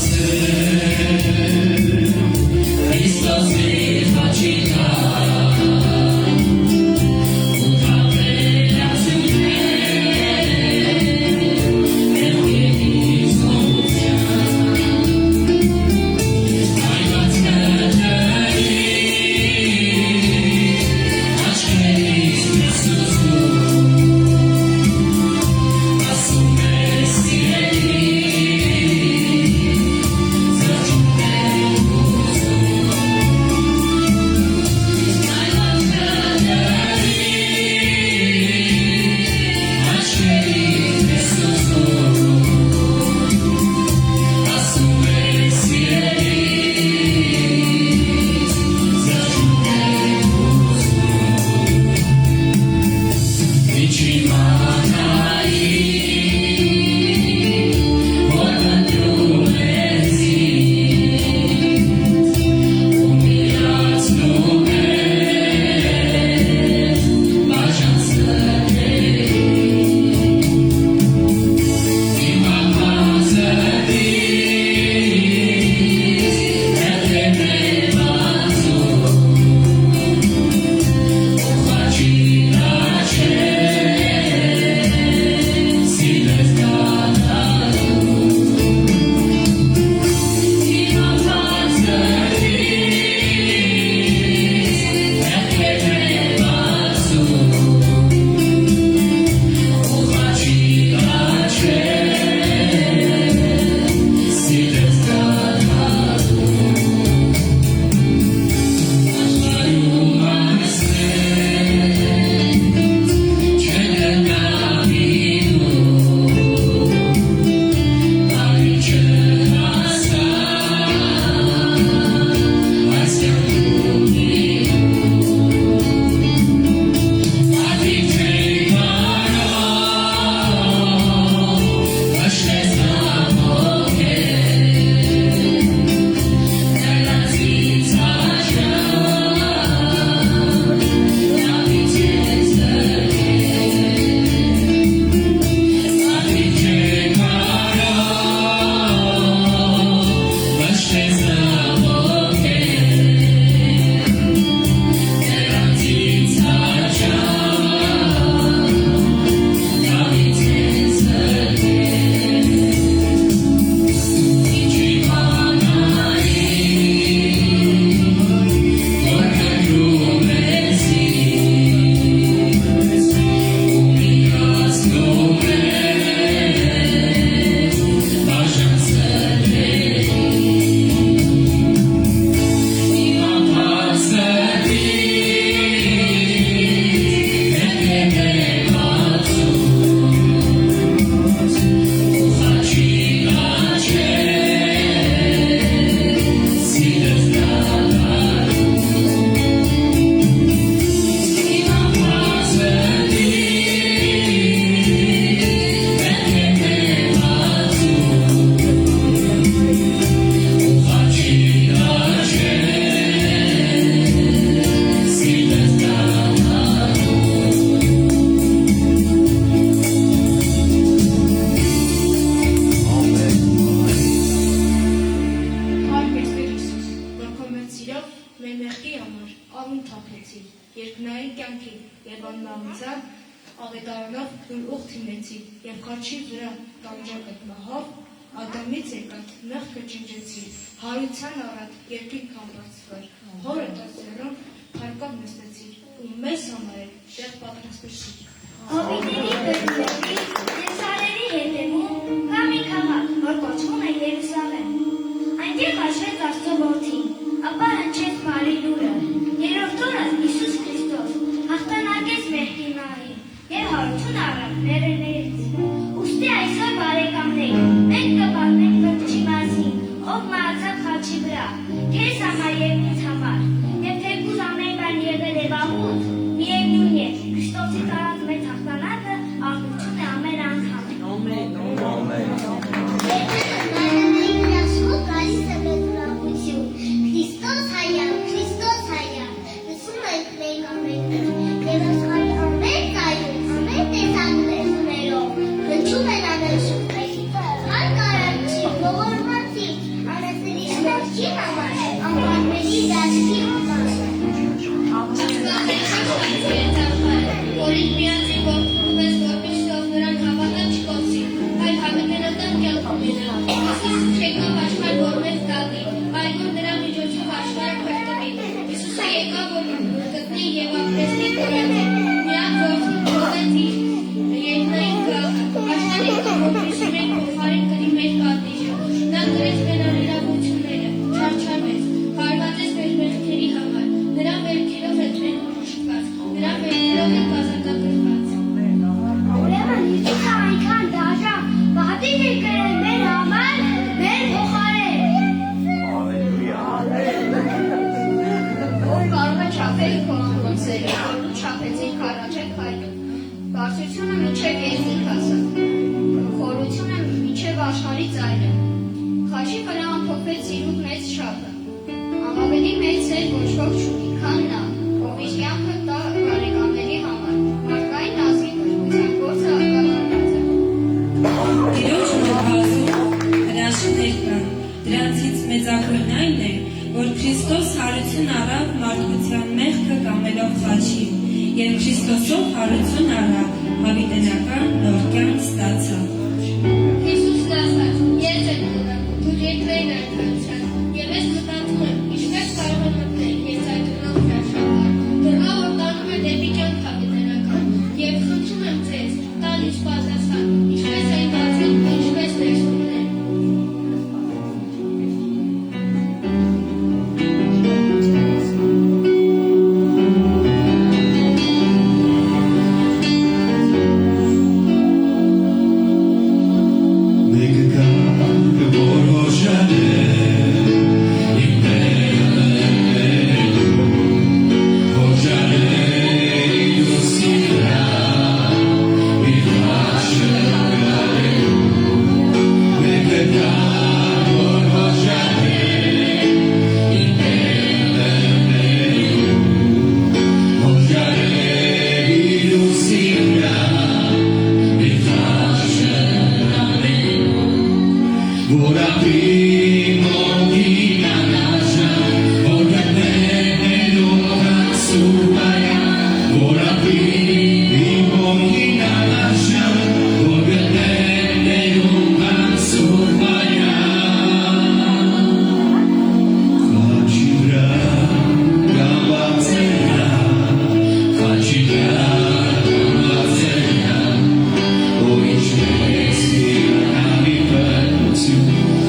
թիմեցի և խաչի վրա տանջակդ մահով, Ադամից եկած մեղքը ջնջեցի, հարության առատ երկինք համբարձվար, հորը տասերում փարկավ նստեցիր, ու մեզ համար էլ տեղ պատրաստեցիր։ Հովիտների բերումների և սարերի հետևում կա մի քաղաք, որ կոչվում է Երուսաղեմ։ Այնտեղ հաշվեց Աստծո որդին, ապա հնչեց բարի լուրը։ Երրորդ օրը Հիսուս Քրիստոս հաղթանակեց մեղքի մահին և հարություն առավ մեռելներից։ Ուստի այսօր բարեկամներ, մենք կպատմենք Բրդուճի մասին, ով մահացավ խաչի վրա, քեզ համար և ինձ համար, և թեկուզ ամեն բան եղել է վաղուց, միևնույն է, Քրիստոսի տարած մեծ հաղթանակը աղբություն է ամեն անգամ։ Քրիստոս հայա, լսում ենք մենք ամենը, և աշխարհի ամեն ծայրում, ամեն տեսակ լեզուներով, հնչում են անհրաժեշտ հարկարարչի, ողորմածի, անասելի շնորհքի համար, անպատմելի դաշտի համար։ Որին միացի որդում ես, որպեսզի նրան հավատա չկորցի, այլ հավիտենական կյանք ունենա։ Հիսուս չեկավ աշխարհ, որ մեզ տալի, այլ որ նրա միջոցով աշխարհը փրկվի։ Հիսուսը եկավ, որ գտնի և ապրեցնի կորածին, միակ որդին թողեց իր երկնային գաղթը, աշխարհի որպեսզի մենք փոխարեն կրի մեր պատիժը։ Նա կրեց մեր անիրավությունները, չարչարվեց, հարվածեց մեր մեղքերի համար, նրա մեղքերով հետ մենք ուշկված, նրա մեղքերով ենք ազատագրված։ Ուրեմն Հիսուսը այնքան դաժան պատիժ է կրել մեր համար, մեր փոխարեն։ Ով կարող է չափել քո անոնցերը, որ դու չափեցիր քարաչեք հայտում, բարձրությունը մինչև երկինք հասավ, խորությունը մինչև աշխարհի ծայրը, խաչի վրա ամփոփվեց սիրուկ մեծ չափը, ավելի մեծ սեր ոչ ոք չունի, քան նա, ով իր կյանքը տա բարեկամների համար, մարդկային ազգի փրկության գործը ակնկալած է։ Տիրոջ նոբազում հրաշքներ կան, դրանցից մեծագույնն այն է, որ Քրիստոս հարություն առավ մարդկության մեղքը կամելով խաչին, և Քրիստոսով հարություն առավ հավիտենական նոր կյանք ստացավ։ Հիսուսն ասաց. «Ես եմ դուռը, դուք եկրեն արդարացան, և ես մտածում եմ, ինչպես կարող եմ մտնել, ես այդ դռնով հրաշքան, դռնով որ տանում է դեպի կյանք հավիտենական, և խնդրում եմ ձեզ, տալ ինձ պատասխան, ինչպես այն բացել, ինչպես ներս մտնել»։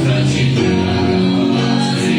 Fragile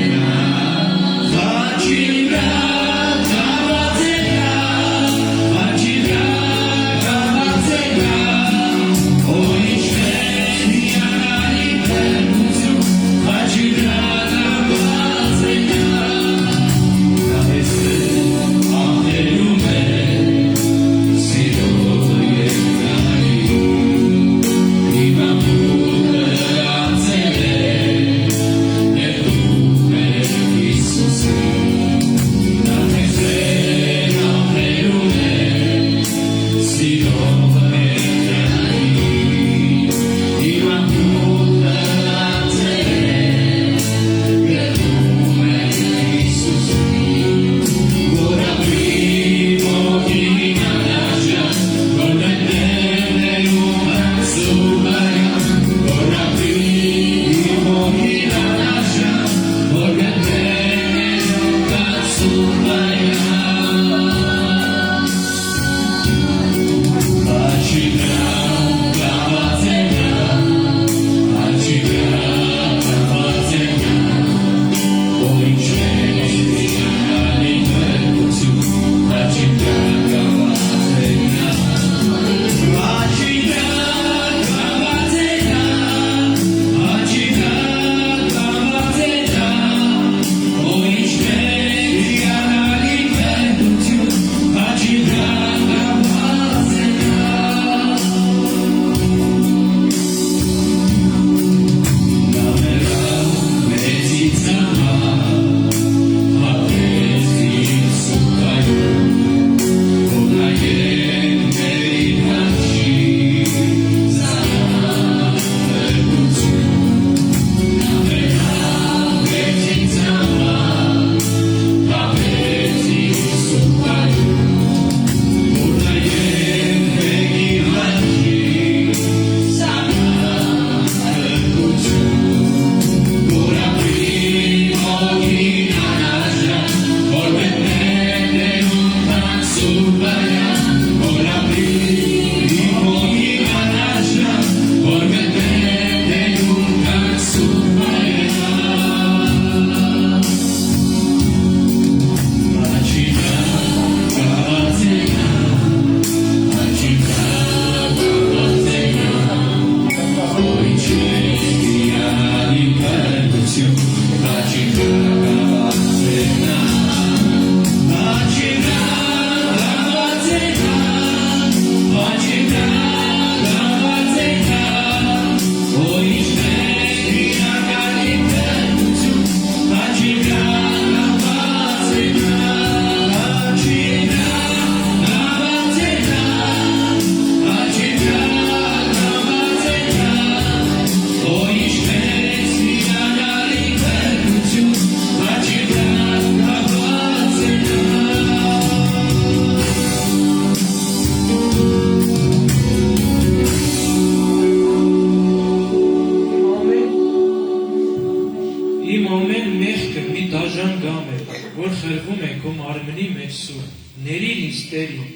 որ խրվում է քո մարմնի մեջ սուր, ներիր ինձ Տերին,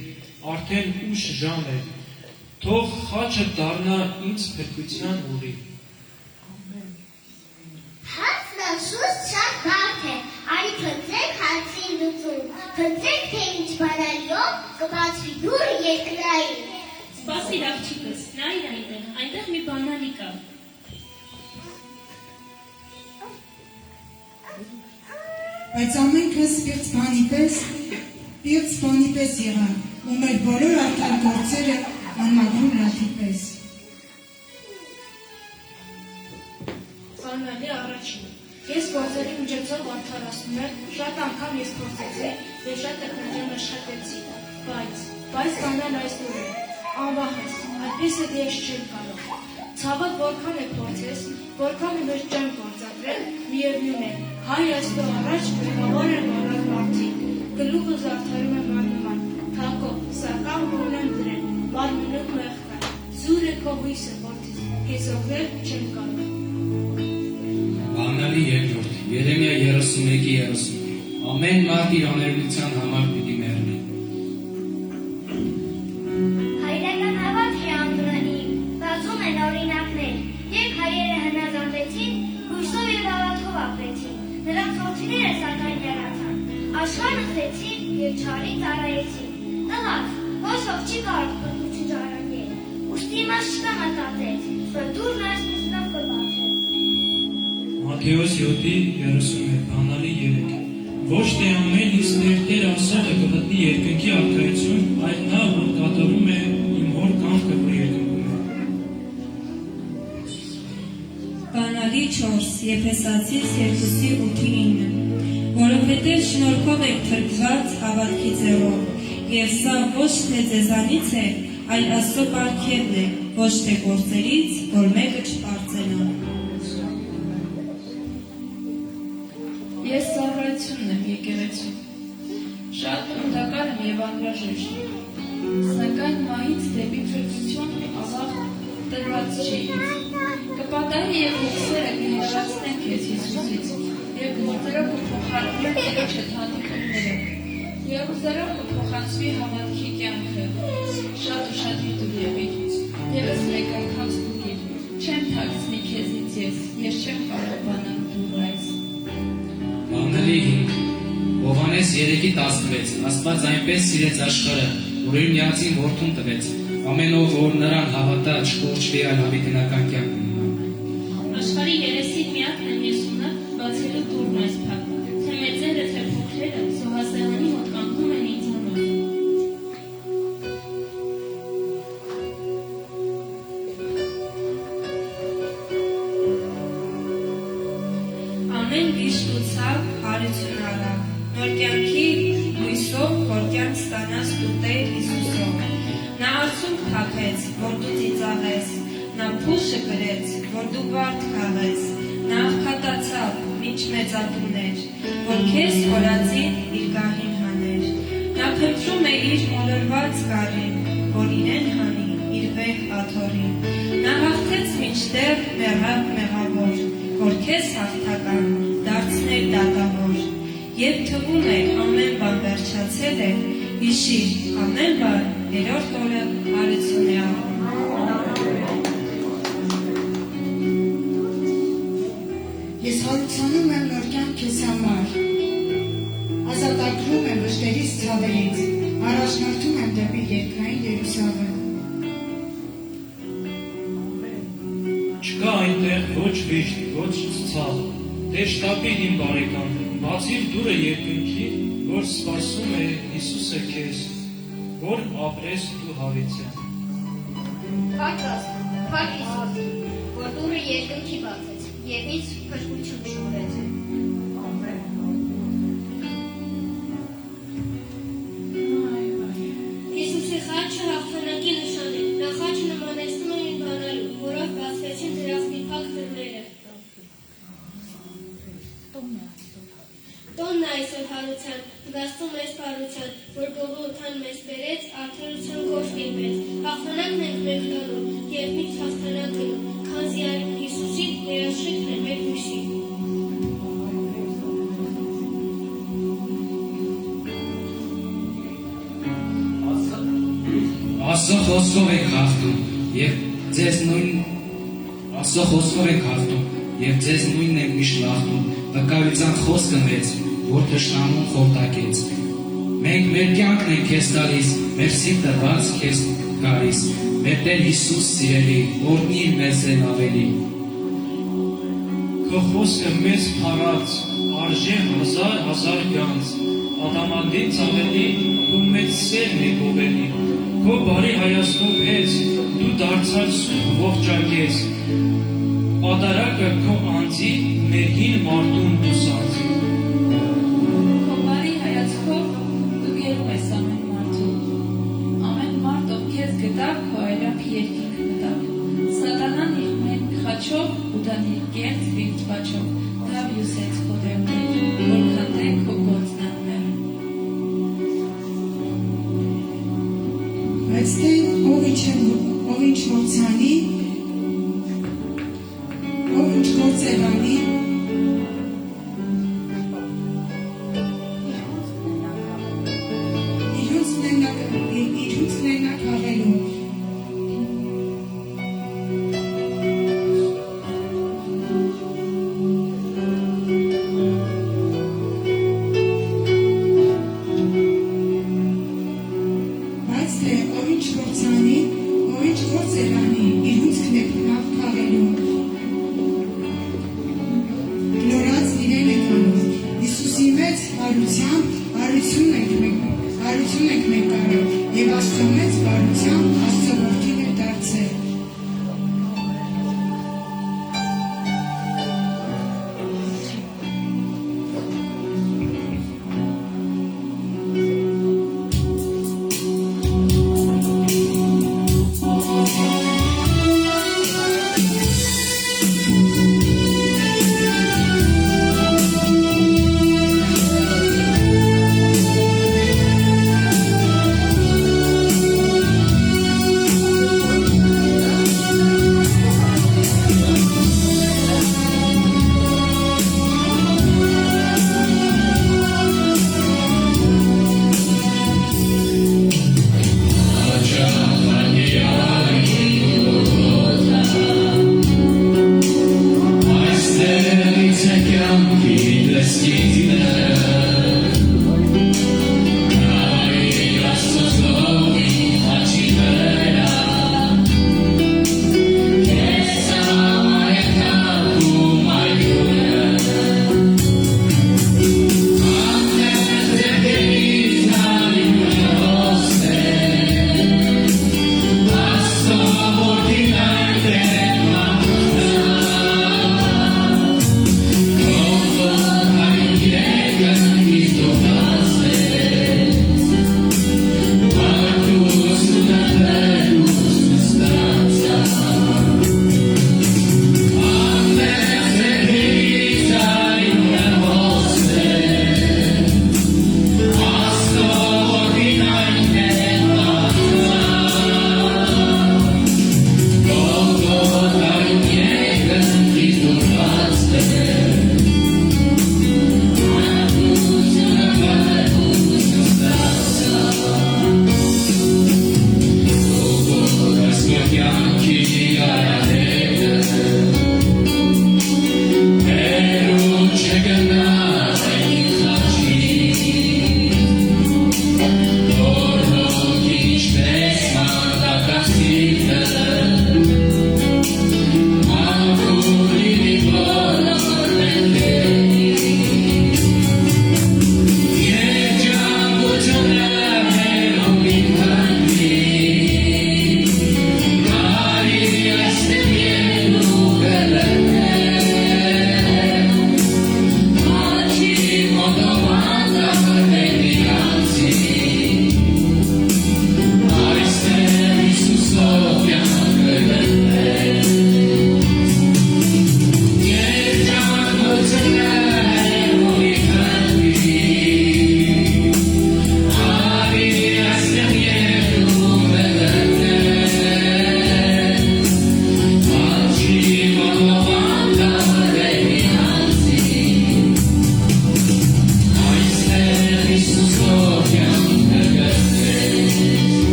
արդեն ուշ ժամ է, թող խաչը դառնա ինձ փրկության ուղի։ Հարցը շուտ շատ բարդ է, արի փնտրեք հարցին լուծում, փնտրեք թե ինչ բանալիով կբացվի դուռը երկրային։ Սպասիր աղջիկս, նայր այնտեղ մի բանալի կա։ Բայց ամենքը սպիրտ բանի պես եղան, ու մեր բոլոր արդար գործերը անմագրում լաթի պես։ Բանալի առաջին։ Ես գործերի միջոցով արդարացնում եմ, շատ անգամ ես փորձեցի և շատ տեխնոջան աշխատեցի, բայց կանել այս դուր է, անվախես, այդպես է ես չեմ կարող։ Ցավոք որքան է փորձես, որքան է մեր ճան գործադրել, միևնույն է, հայր աստծո առաջ մեղավոր են բոլոր մարդիկ, գլուխը զարդարում է մարմնման, թակով, սակավ բուրնեմ դրել, մարմնում մեղ կա, զուր է քո հույսը որդիս, ես օգնել չեմ կարող։ Բանալի երկրորդ, Երեմիա 31:30, ամեն մարդ իր աներևության համար պիտի մեռնի։ Հայրական հավատքի ամբրանի, բազում են օրինակներ, երբ հայերը հնազանդեցին, հույսով և հավատքով ապրեցին, նրանց որդիները սակայն եռացան, աշխարհ ընտրեցին և չարի ծառայեցին։ Տղաս, ոչ ոք չի կարող փրկություն ժառանգել, ուստի իմաստ չկա մտածել, որ դուռն այս միջնով կբացել։ Մատթեոս 7:31, բանալի 3, ոչ թե ամեն ինձ Տեր ասողը կմտնի երկնքի արքայություն, այլ նա, որ կատարում է իմ հոր կամքը, որ երկնքում է։ Բանալի 4, Եփեսացիս 2:8-9, որովհետև շնորհքով եք թրկված հավատքի ձեռով, և սա ոչ թե ձեզանից է, այլ Աստծո պարգևն է, ոչ թե գործերից, որ մեկը չպարծենա։ Ես ծառայությունն եմ եկեղեցու, շատ պնդական եմ և անհրաժեշտ, սակայն մահից դեպի փրկություն ավաղ տրված չի ինձ։ Կպատահի և հոգսերը կհեռացնեն քեզ Հիսուսից, և գործերով կփոխարինեն Տիրոջդ հանդիպումները, և ուզերով կփոխանցվի հավատքի կյանքը, շատ ուշադիր դու եղիր, ևս մեկ անգամ ստուգիր, չեմ թաքցնի քեզից ես չեմ կարող բանալ դուռ այս։ Բանալի 5, Հովհաննես 3:16, Աստված այնպես սիրեց աշխարհը, որ իր միածին որդուն տվեց, ամեն ով որ նրան հավատա չկորչվի, այլ հավիտենական կյանք ունենա։ Աշխարհի երեսին միակն եմ ես ունա, բացելու դուռն այս փակ, թե մեծերը, թե փոքրերը, զոհասեղանի մոտ կանգնում են ինձ համար։ Ամեն վիշտ ու ցավ հարություն առա, նոր կյանքի հույսով, որ կյանք ստանաս դու Տեր Հիսուսով։ Նա արցունք թափեց, որ դու ծիծաղես, նա փուշը կրեց, որ դու վարդ քաղես, նա աղքատացավ, մինչ մեծատուներ, որ քեզ խորածին իր գահին հաներ։ Նա փնտրում է իր մոլորված գարին, որ իրեն հանի իր վեհ աթոռին։ Նա հաղթեց մինչդեռ մեռավ մեղավոր, որ քեզ հաղթական դարձներ դատավոր, և թվում է ամեն բան վերջացել է, հիշիր, ամեն բան երրորդ օրը հարություն է անում։ Ես հարուցանում եմ նոր կյանք քեզ համար, ազատագրում եմ վշտերից ցավերից, առաջնորդում եմ դեպի երկրային Երուսաղեմ։ Չկա այնտեղ ոչ վիշտ, ոչ ցավ, դե շտապիր իմ բարեկամ, բացիր դուռը երկնքի, որ սպասում է Հիսուսը քեզ, որ ապրես դու հավիտյան։ Պատրաստ, փակ Հիսուս, որ դուռը երկնքի բացեց, և ինձ փրկություն շնորհեց։ Հիսուսի խաչը հաղթանակի նշան է, նա խաչը նմանեցնում է իր բանալու, որով բացվեցին դրախտի փակ դռները։ Տոնն այսօր հարության, գաստում ես բարության, որ Գողգոթան մեզ բերեց, արդարություն կոշկին մեզ, հաղթանակն ենք մեր տոնում, և միշտ հաղթանակ գնում, քանզի այն Հիսուսի ներաշիկն է մեր հույսի։ խոսքով եք հաղթում եւ ձեզ նույն Աստծո խոսքով եք հաղթում եւ ձեզ նույնն եք միշտ լախտում վկայության խոսքը մեծ որ թշնամուն խորտակեց մենք մեր կյանքն ենք քեզ տալիս մեր սիրտը բաց քեզ գալիս մեր Տեր Հիսուս սիրելի օրհնիր մեզ ավելի Քո խոսքը մեզ փառած արժե հազար գանձ Ադամանդից ավելի ու մեծ սերն է գովելի Քո բարի հայացքով հեզ դու դարձար սուրբ ողջակեց Պատարակը քո անձի մեր հին մարդուն դուսած Քո բարի հայացքով դու գերում ես ամեն մարդու Ամեն մարդ ով քեզ գտավ քո այլապ երկինք մտավ Սատանան իր մեկ խաչով ու դանի կերտ վիճվաչով դա վյուսեց քո դեմներ որ քանդեն քո գործնանները Բայց թե ով ինչ գործանի, ով ինչ գործեր անի, իրուց կլենակ հաղելու։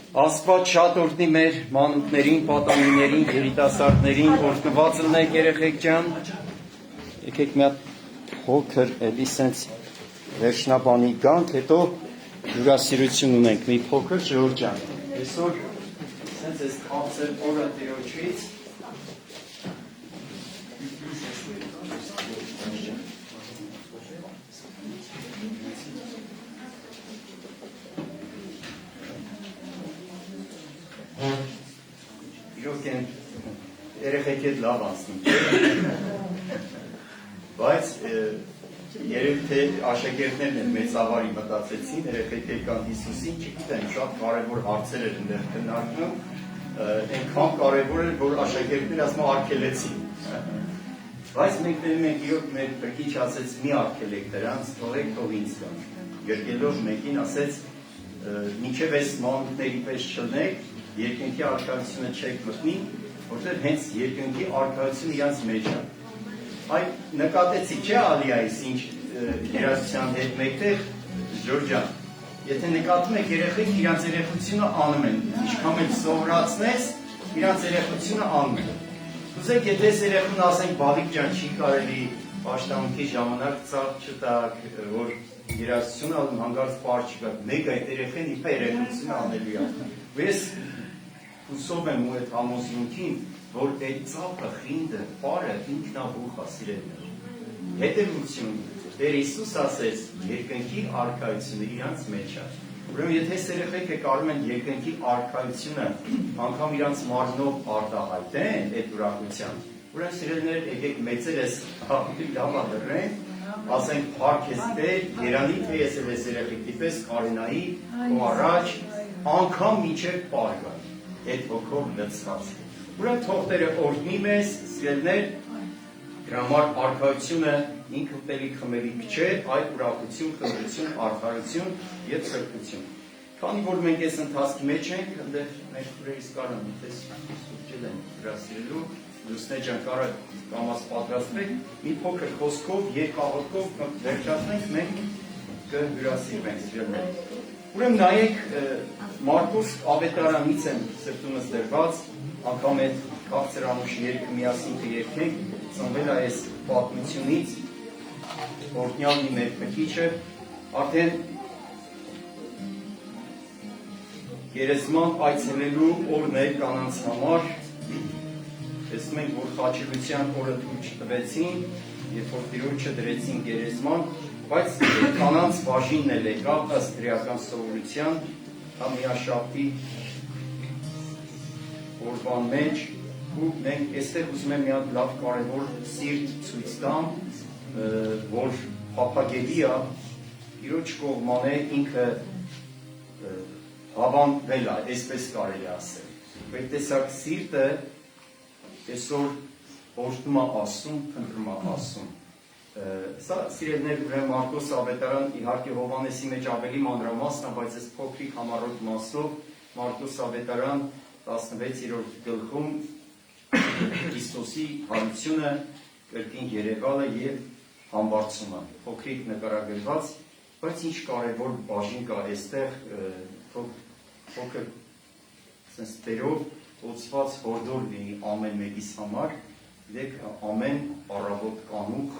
Աստված շատ օրհնի մեր մանուկներին, պատանիներին, երիտասարդներին, օրհնված ըլնեք երեխեք ջան։ Եկեք մի հատ փոքր էլի սենց վերջնաբանի գանք, հետո հյուրասիրություն ունենք մի փոքր Ժորժ ջան։ Այսօր սենց էս քաղցր օրը Տերոջից Իրոք են երեխեք հետ լավ անցնում, բայց երև թե աշակերտներն են մեծավարի մտածեցին, երեխեք եկան Հիսուսին, չգիտեմ, շատ կարևոր հարցեր էր ընդեղ քննարկվում, այնքան կարևոր էր, որ աշակերտները ասում արգելեցին։ Բայց մենք նայում ենք իրոք մեր բրկիչ ասեց մի արգելեք դրանց, թողեք ինձ գան։ Գրկելով մեկին ասեց, մինչև այս մանուկների պես չլնեք, երկնքի արքայությունը չեք մտնի, որտեղ հենց երկնքի արքայությունը իրանց մեջ է։ Այ նկատեցիք չէ Ալիայից ինչ երաժշտության հետ մեկտեղ Ժորժ ջան, եթե նկատում եք երեխեք իրանց երեխությունը անում են, ինչքան էլ սովորացնես, իրանց երեխությունը անում են։ Ուզեք, եթե այս երեխուն ասենք բալիկ ջան չի կարելի պաշտամունքի ժամանակ ծաղ չտակ, որ երաժշտություն անում հանգարց պար չկա, մեկ այդ երեխեն իպա երեխությունը անելու է։ Ես հուսով եմ ու այդ համոզունքին, որ այդ ծափը, խինդը, պարը ինքնաբուխ է սիրելիներ։ Հետևություն, Տեր Հիսուս ասեց, երկնքի արքայությունը իրանց մեջ է։ Ուրեմն եթե երեխեքը կարում են երկնքի արքայությունը անգամ իրանց մարմնով արտահայտեն այդ ուրախության, ուրեմն սիրելիներ, եկեք մեծերս ավելի լավ դրեն, ասենք փառք ես Տեր, երանի թե ես էլ ես երեխեքի պես կարենայի ու առաջ անգամ մինչև պար գա, այդ հոգով լցված։ Ուրեմն թող Տերը օրհնի մեզ, սիրելիներ, դրա համար արքայությունը ինքը ուտելիք խմելիք չէ, այլ ուրախություն, խնդրություն, արդարություն եւ սրբություն։ Քանի որ մենք այս ընթացքի մեջ ենք, այնտեղ մեր քուրերից կարան այդպես սուրճել են հյուրասիրելու, Լուսնե ջան կարա կամաց պատրաստվեք, մի փոքր խոսքով, երկաղորդով վերջացնենք, մենք կհյուրասիրվենք սիրելիներ։ Ուրեմն նայեք Մարկոս ավետարանից են սրտումս դրված, անգամ այդ քաղցրանուշ երգը միասին կերգենք, ծնվել է այս պատմությունից, օրհնյալն մեր Փրկիչը, արդեն գերեզման այցելելու օրն է կանանց համար, տեսնում ենք, որ խաչելության օրը թույլ չտվեցին, երբ որ Տիրոջը դրեցին գերեզման, բայց կանանց բաժինն էլ եկավ ըստ հրեական սովորության, միաշաբթի օրվան մեջ, ու մենք այստեղ ուզում եմ մի հատ լավ կարևոր սիրտ ցույց տամ, որ փափագելի է, Տիրոջ կողմանը ինքը հավանվել է, այսպես կարելի ասել։ Այդ տեսակ սիրտը այսօր օրհնում է ասում, փնտրում է ասում։ Սա սիրելիներ ուրեմն Մարկոս ավետարան իհարկե Հովհաննեսի մեջ ավելի մանրամասն է, բայց այս փոքրիկ համառոտ մասով Մարկոս ավետարան 16-րդ գլխում Քրիստոսի հարությունը կրկին երևալը եւ համբարձումը փոքրիկ նկարագրված, բայց ինչ կարևոր բաժին կա այստեղ փոքր sense տերով ոցված հորդոր լինի ամեն մեկիս համար, դեք ամեն առավոտ կանուխ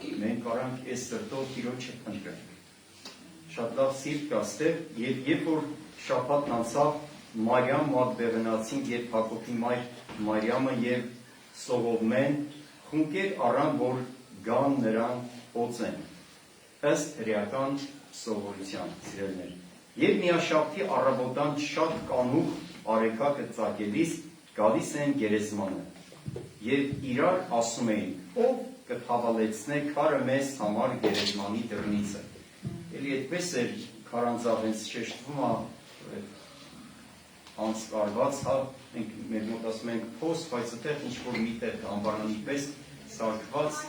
մենք կարանք այս սրտով Տիրոջը փնտրենք։ Շատ լավ սիրտ կա այստեղ, եւ երբ որ շաբաթն անցավ Մարիամ Մագդալենացին եւ Հակոբի մայր Մարիամը եւ Սողոմեն խունկեր առան, որ գան նրան օծեն, ըստ հրեական սովորության, սիրելիներ։ Եվ միաշաբթի առավոտան շատ կանուխ արեգակը ծագելիս գալիս են գերեզմանը եւ իրար ասում էին. ով կթավալեցնե քարը մեզ համար գերեզմանի դռնիցը։ Էլի այդպես էր քարանձավենց շեշտվում է անցկարված, հա, մենք մեր մոտ ասում ենք փոս, բայց այդտեղ ինչ որ միտեղ անվանանի պես սարքված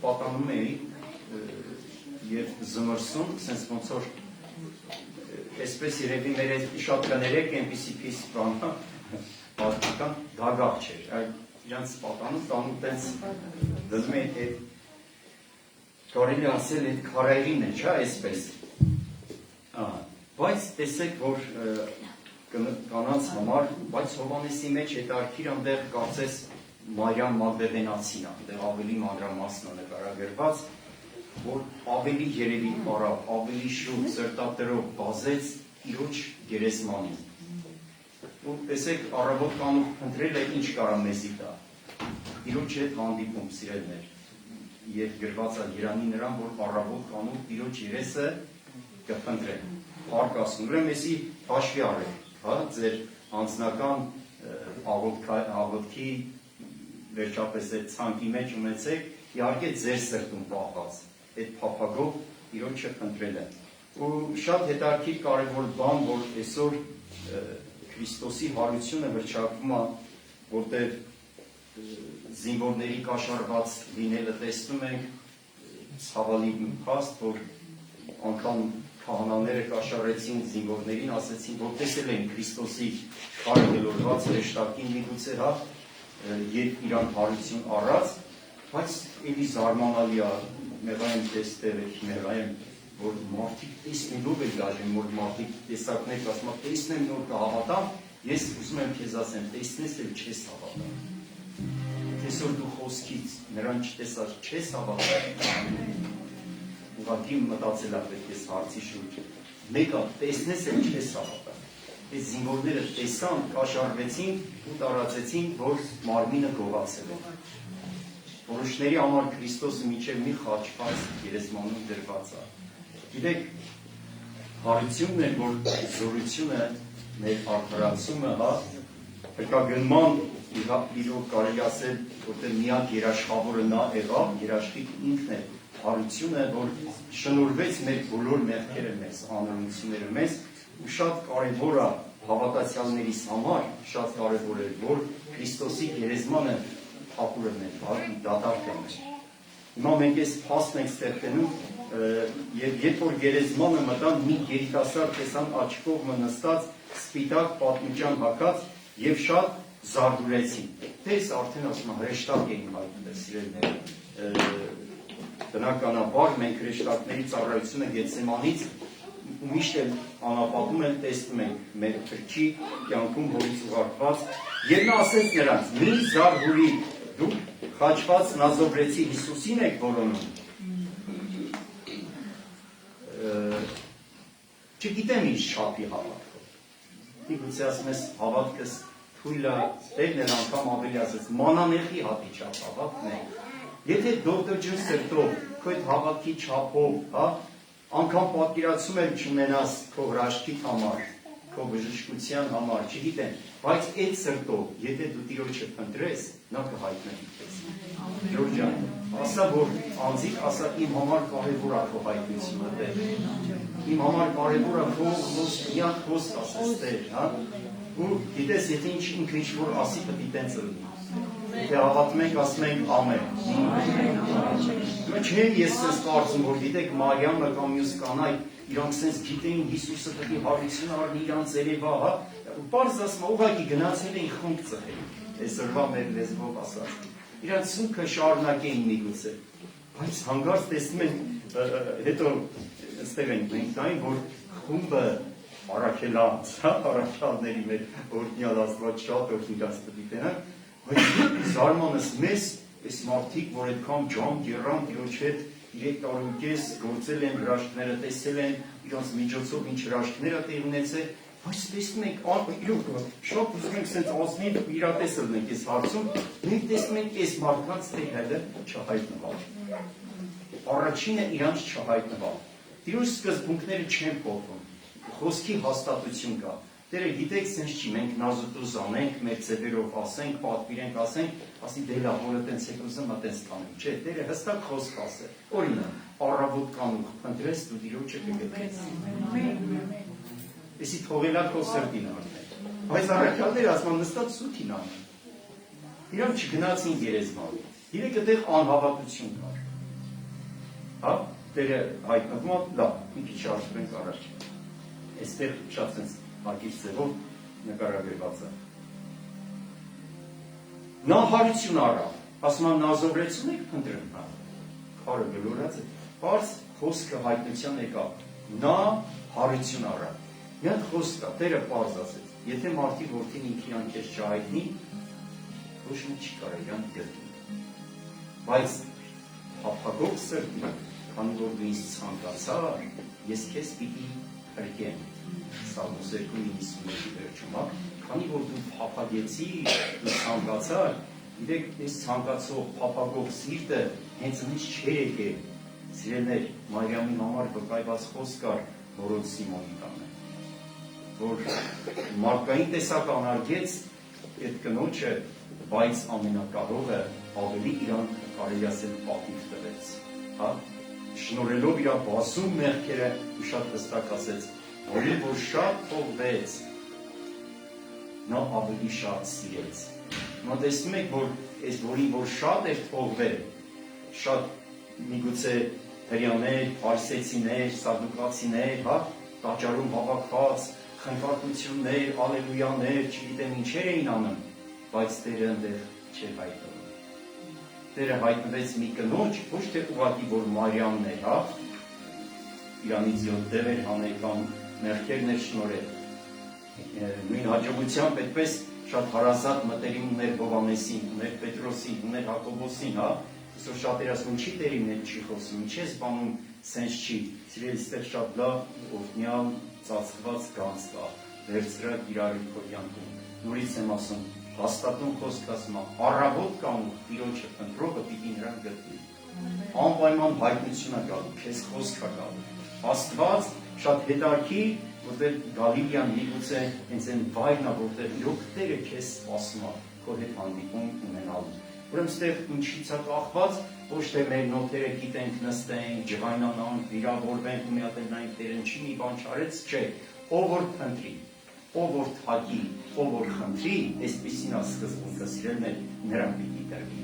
պատանում էի եւ զմրսում, sense ոնց որ այսպես երևի մեր շատ կներեք այնպիսի փիս բան, պատմական դագաղ չէր, այլ իրանց պատանում տանում տենց դնում է այդ կարելի ասել այդ քարայրին է, չէ, այսպես։ Բայց տեսեք, որ կանանց համար, բայց Հովանեսի մեջ հետարքիր այնտեղ կարծես Մարիամ Մագդալենացին է, այնտեղ ավելի մանրամասն է նկարագրված, որ ավելի երևի արավ, ավելի շուտ սրտատրով բազեց իրոջ գերեզմանին։ Ու տեսեք, առավոտ կանուխ փնտրել է ինչ կարա մեզի տա։ Իրոջ հետ հանդիպում սիրելներ, եւ գրված է Երանի նրան, որ առավոտ կանուխ իրոջ երեսը կփնտրեն։ Փառք ասում, ուրեմն էսի հաշվի առեք, հա, ձեր անձնական աղոթքի վերջապես այդ ցանկի մեջ ունեցեք, իհարկե ձեր սրտում պահված, այդ փափագով իրոջը փնտրել է։ Ու շատ հետաքրքիր կարևոր բան, որ այսօր Քրիստոսի հարությունը վրճակվում է, որտեղ զինվորների կաշառված լինելը տեսնում ենք, ցավալի փաստ, որ անգամ քահանաները կաշառեցին զինվորներին, ասեցին, որ տեսել են Քրիստոսի քարը գլորված հրեշտակին միգուցե, հա, երբ իրան հարություն առած, բայց էլի զարմանալի է, մեղային տեստերը, մեղային, որ մարդիկ տեսնելով է դաժեն, որ մարդիկ տեսակներ կասում, տեսնեմ նոր կհավատամ, ես ուզում եմ քեզ ասեմ, տեսնես էլ չես հավատամ։ Այսօր դու խոսքից նրան չտեսած չես հավատամ, ուղղակի մտածել ա պետք է հարցի շուրջ, մեկը տեսնես էլ չես հավատամ։ Այս զինվորները տեսան, կաշառվեցին ու տարածեցին, որ մարմինը գողացել է։ Որոշների համար Քրիստոսը մինչև մի խաչված գերեզմանում դրված է։ Գիտեք, հարությունն է, որ զորությունը մեր արդարացումը, հա, հրկագնման իրոք կարելի ասել, որտեղ միակ երաշխավորը նա եղավ, երաշխիք ինքն է, հարությունը, որ շնորհվեց մեր բոլոր մեղքերը մեզ, անօրենությունները մեզ, ու շատ կարևոր է հավատացյալներիս համար, շատ կարևոր է, որ Քրիստոսի գերեզմանը փափուրը մեր, դատարկ է մեր։ Հիմա մենք այս փաստն ենք ստեղծում, եւ երբ որ գերեզմանը մտան, մի երիտասարդ տեսան աջ կողմը նստած, սպիտակ պատմության հագած եւ շատ զարդուրեցին։ Դες արդեն ասում եմ հրեշտակ էին հայտնվել սիրելիներ։ Բնականաբար մենք հրեշտակների ծառայությունը Գեթսեմանից ու միշտ էլ անապատում են տեսնում ենք մեր քրքի կյանքում հորից ուղարկված եւ նա ասեց նրանց. «Մի զարդուրի, դուք խաչված նազովրեցի Հիսուսին եք որոնում»։ Չգիտեմ ինչ շապի հավատքով։ Միգուցե ասում ես հավատքս թույլ է, Տերն էլ անգամ ավելի ասեց, մանանեխի հատի չափ հավատքն է։ Եթե դողդոջն սրտով, քո այդ հավատքի չափով, հա, անգամ պատկերացում էլ չունենաս քո հրաշքի համար, քո բժշկության համար, չգիտեմ, բայց այդ սրտով, եթե դու Տիրոջը փնտրես, նա կհայտնի քեզ։ Տիրոջ ջան, ասա որ անձիկ, ասա իմ համար կարևոր է քո հայտնությունը, Տեր։ Իմ համար կարևոր է քո միակ խոսք ասես, Տեր, հա։ Ու գիտես, եթե ինքը ինչ-որ ասի, պետք է տենց լինի։ Եթե հավատում ենք, ասում ենք ամեն։ Չեմ ես սենց կարծում, որ գիտեք Մարիամը կամ մյուս կանայք իրանք սենց գիտեին Հիսուսը պետք է հարություն առնի իրանց երևա, հա, պարզ ասում, ուղղակի գնացել էին խումբ ծխել, այսօրվա մեր լեզվով ասած, իրանք սունքը շարունակեին միգուցե, բայց հանգարց տեսնում ենք, հետո ստեղ ենք մենք նային, որ խումբը առաքելանց, հա, առաքյալների մեր օրհնյալ Աստված շատ օրհնյալ տվիտենակ, բայց զարմանս մեզ այս մարդիկ, որ այդքան ջան գերան Տիրոջ հետ 3 տարուկես գործել են, հրաշքները տեսել են, իրանց միջոցով ինչ հրաշքներ է տեղ ունեցել, բայց տեսնում ենք, շատ ուզում ենք սենց ազնիվ իրատեսել ենք այս հարցում, մենք տեսնում ենք այս մարդկանց Տերը չհայտնվալ։ Առաջինը իրանց չհայտնվալ։ Տիրոջ սկզբունքները չեն փոխվում, խոսքի հաստատություն կա։ Տերը գիտեք, սենց չի, մենք նազուտուզ անենք, մեր ծևերով ասենք, պատվիրենք ասենք, ասի դելա, որը տենց եք ուզում, տենց կանենք, չէ, Տերը հստակ խոսք ասել, օրինակ, առավոտ կանուխ, փնտրես դու Տիրոջը կգտնես։ Էսի թողելա քո սրտին արդեն։ Բայց առաքյալները ասում նստած սուտին անում։ Իրանք չգնացին գերեզման։ Իրենք այդտեղ անհավատություն կար։ Հա, Տերը հայտնվում է, լավ, մի քիչ շարժվենք առաջ։ Այստեղ շատ sense հակից ձևով նկարագրված է։ Նա հարություն առավ, ասում եմ նազովրեցուն եք փնտրում, հա, քարը գլորած է, պարզ խոսքը հայտնության եկավ, նա հարություն առավ։ Մի հատ խոսք կա, Տերը պարզ ասեց, եթե մարդի որդին ինքն իրան քեզ չհայտնի, ոչ մի չի կարող իրան գտնել։ Բայց փափագող սրտի, քանի որ դու ինձ ցանկացար, ես քեզ պիտի փրկեմ։ Սաղմոս 2:91-ի վերջում, քանի որ դու փափագեցիր, դու ցանկացար, գիտեք, այս ցանկացող փափագող սիրտը հենց ինձ չէր եկել։ Սիրելիներ, Մարիամի համար վկայված խոսք կար Հորոց Սիմոնի տանը, որ մարդկային տեսակ անարգեց այդ կնոջը, բայց ամենակարողը ավելի իրան կարելի ասել պատիվ տվեց, հա, շնորհելով իր բազում մեղքերը ու շատ հստակ ասեց, որին որ շատ թողվեց, նա ավելի շատ սիրեց։ Նա տեսնում եք, որ այս որին որ շատ էր թողվել, շատ միգուցե հրյաներ, փարիսեցիներ, սադուկացիներ, հա, տաճարում հավաքված, խնկատություններ, ալելույաներ, չգիտեմ ինչեր էին անում, բայց Տերը այնտեղ չէր հայտնվում։ Տերը հայտնվեց մի կնոջ, ոչ թե ուղղակի որ Մարիամն էր, հա, իրանից 7 դևեր հանել կամ մեղքերն էր շնորհել։ Նույն հաջողությամբ այդպես շատ հարազատ մտերիմ ուներ Հովհաննեսին, ուներ Պետրոսին, ուներ Հակոբոսին, հա, այսօր շատերը ասում չի Տերի մեջ չի խոսում, ինչ ես բանում, սենց չի, սիրելի ստեղ շատ լավ օրհնյալ ծածկված գանձ կա, վերցրած իրար քո կյանքում։ Նորից եմ ասում, հաստատուն խոսք ասում, առավոտ կամ Տիրոջը փնտրողը պիտի նրան գտնի։ Անպայման հայտնություն է գալու, քեզ խոսք է գալու։ Աստված շատ հետարքի, որտեղ Գալիլեան միգուցե հենց այն վայրն է, որտեղ իրոք Տերը քեզ սպասում է, քո հետ հանդիպում ունենալու։ Ուրեմն ստեղ ինչից է կախված, ոչ թե մեր նոտերը գիտենք, նստենք, ջղայնանանք, վիրավորվենք ու մի հատ նայենք Տերն չի մի բան չարեց, չէ, ով որ փնտրի, ով որ թակի, ով որ խնդրի, այսպիսին է սկզբունքը, սիրելիներ, նրան պիտի տրվի։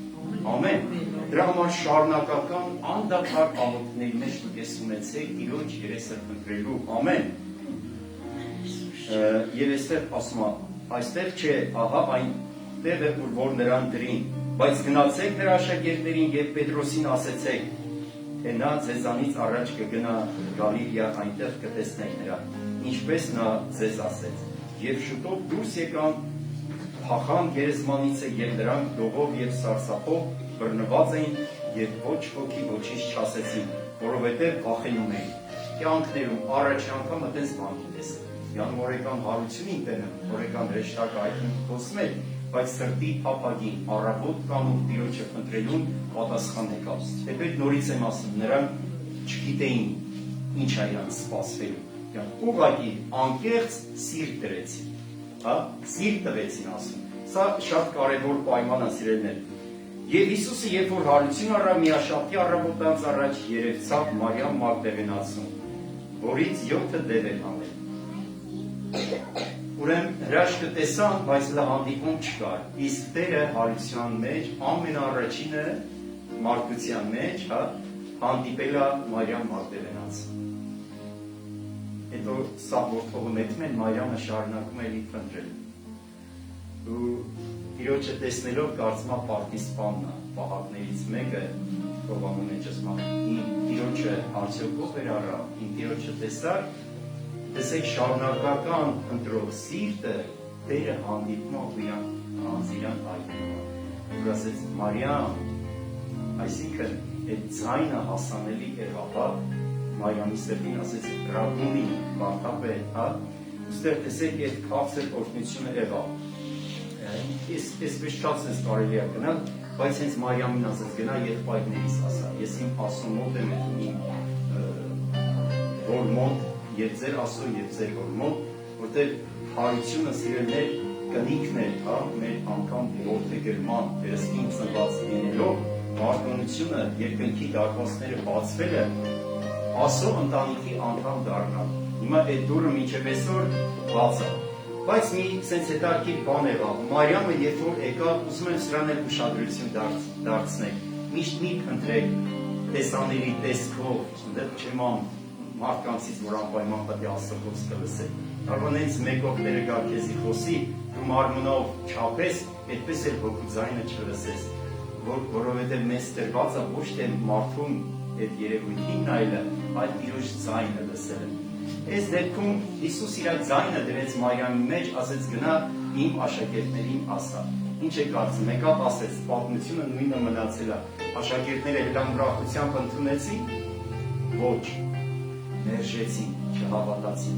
Ամեն։ Դրա համար շարունակական անդադար աղոթքների մեջ դուք ես ունեցեք Տիրոջ երեսը փնտրելու։ Ամեն։ Եվ այստեղ ասում է, այստեղ չէ, ահա այնտեղ է, որ նրան դրին, բայց գնացեք նրա աշակերտներին և Պետրոսին ասեցեք, թե նա ձեզանից առաջ կգնա Գալիլեա, այնտեղ կտեսնեք նրան, ինչպես նա ձեզ ասեց։ Եվ շուտով դուրս եկան, փախան գերեզմանիցը և նրանք դողով և սարսափով բռնված էին և ոչ ոքի ոչինչ չասեցին, որովհետև վախենում էին։ Կյանքներում առաջ անգամ այդպես բան տեսել։ Յան մորեկան հարությունին տենում, մորեկան հրեշտակը այդին խոսում էր, բայց սրտի փափագին, առավոտ կանուր Տիրոջը փնտրելուն պատասխան եկավ։ Թեպետ նորից եմ ասում, նրանք չգիտեին ինչ է իրանց սպասվելու։ Ուղղակի անկեղծ սիրտ դրեցին, հա, սիրտ տվեցին ասում։ Սա շատ կարևոր պայման է, սիրելիներ։ Եվ Հիսուսը, երբ որ հարություն առավ, միաշաբթի առավոտից առաջ երևցավ Մարիամ Մագդաղենացուն, որից 7 դև էր հանել։ Ուրեմն հրաշքը տեսան, բայց դա հանդիպում չկար։ Իսկ Տերը հարության մեջ ամենաառաջինը մարդկության մեջ, հա, հանդիպել է Մարիամ Մագդաղենացին։ Հետո սա որդողը նետում են, Մարիամը շարունակում է իր փնտրել։ Ու Տիրոջը տեսնելով կարծում է պարտիզպանն է, պահակներից մեկը, ով անում է ճշմարտ, Տիրոջը արդյոք ով էր առավ, Տիրոջը տեսար, տեսեք շարունակական ընտրող սիրտը Տերը հանդիպում է ու իրան անձիրան հայտնում է։ Որ ասեց Մարիամ, այսինքն այդ ձայնը հասանելի եղավ, Մարիամի սրտին ասեց Ռաբունի, բանտապետ, հա, ուստեղ տեսեք այդ քաղցր օրհնությունը եղավ։ Այսպես շատ sense կարելի է գնալ, բայց հենց Մարիամին ասեց գնա եղբայրներիս ասա, ես իմ ասում մոտ եմ իմ որ մոտ և ձեր ասո և ձեր որ մոտ, որտեղ հարությունը սիրելներ կնիքն է, հա, մեր անգամ որդեգրման, վերստին ծնված լինելով, մարդկանությունը երկնքի դարպասները բացվելը, ասո ընտանիքի անդամ դառնալ։ Հիմա այդ դուրը մինչև այսօր բաց է։ Բայց մի սենց հետարքիր բան եղավ, Մարիամը երբ որ եկավ, ուզում եմ սրան էլ ուշադրություն դարձնեք, միշտ մի փնտրեք տեսանելի տեսքով, ընդեղ չեմ մարդկանցից, որ անպայման պետք է Աստծո խոսքը լսեք։ Կարող հենց մեկով Տերը գա քեզի խոսի, դու մարմնով չափես, այդպես էլ հոգու ձայնը չլսես, որովհետև մեզ տրված է ոչ թե մարդուն այդ երևույթին նայելը, այլ Տիրոջ ձայնը լսելը։ Այս դեպքում Հիսուս իր ձայնը դրեց Մարիամի մեջ, ասեց գնա իմ աշակերտներին ասա։ Ինչ է կարծում, եկավ ասեց, պատմությունը նույնը մնացել է։ Աշակերտները հրամրախությամբ ընդունեցին, ոչ, մերժեցին, չհավատացին։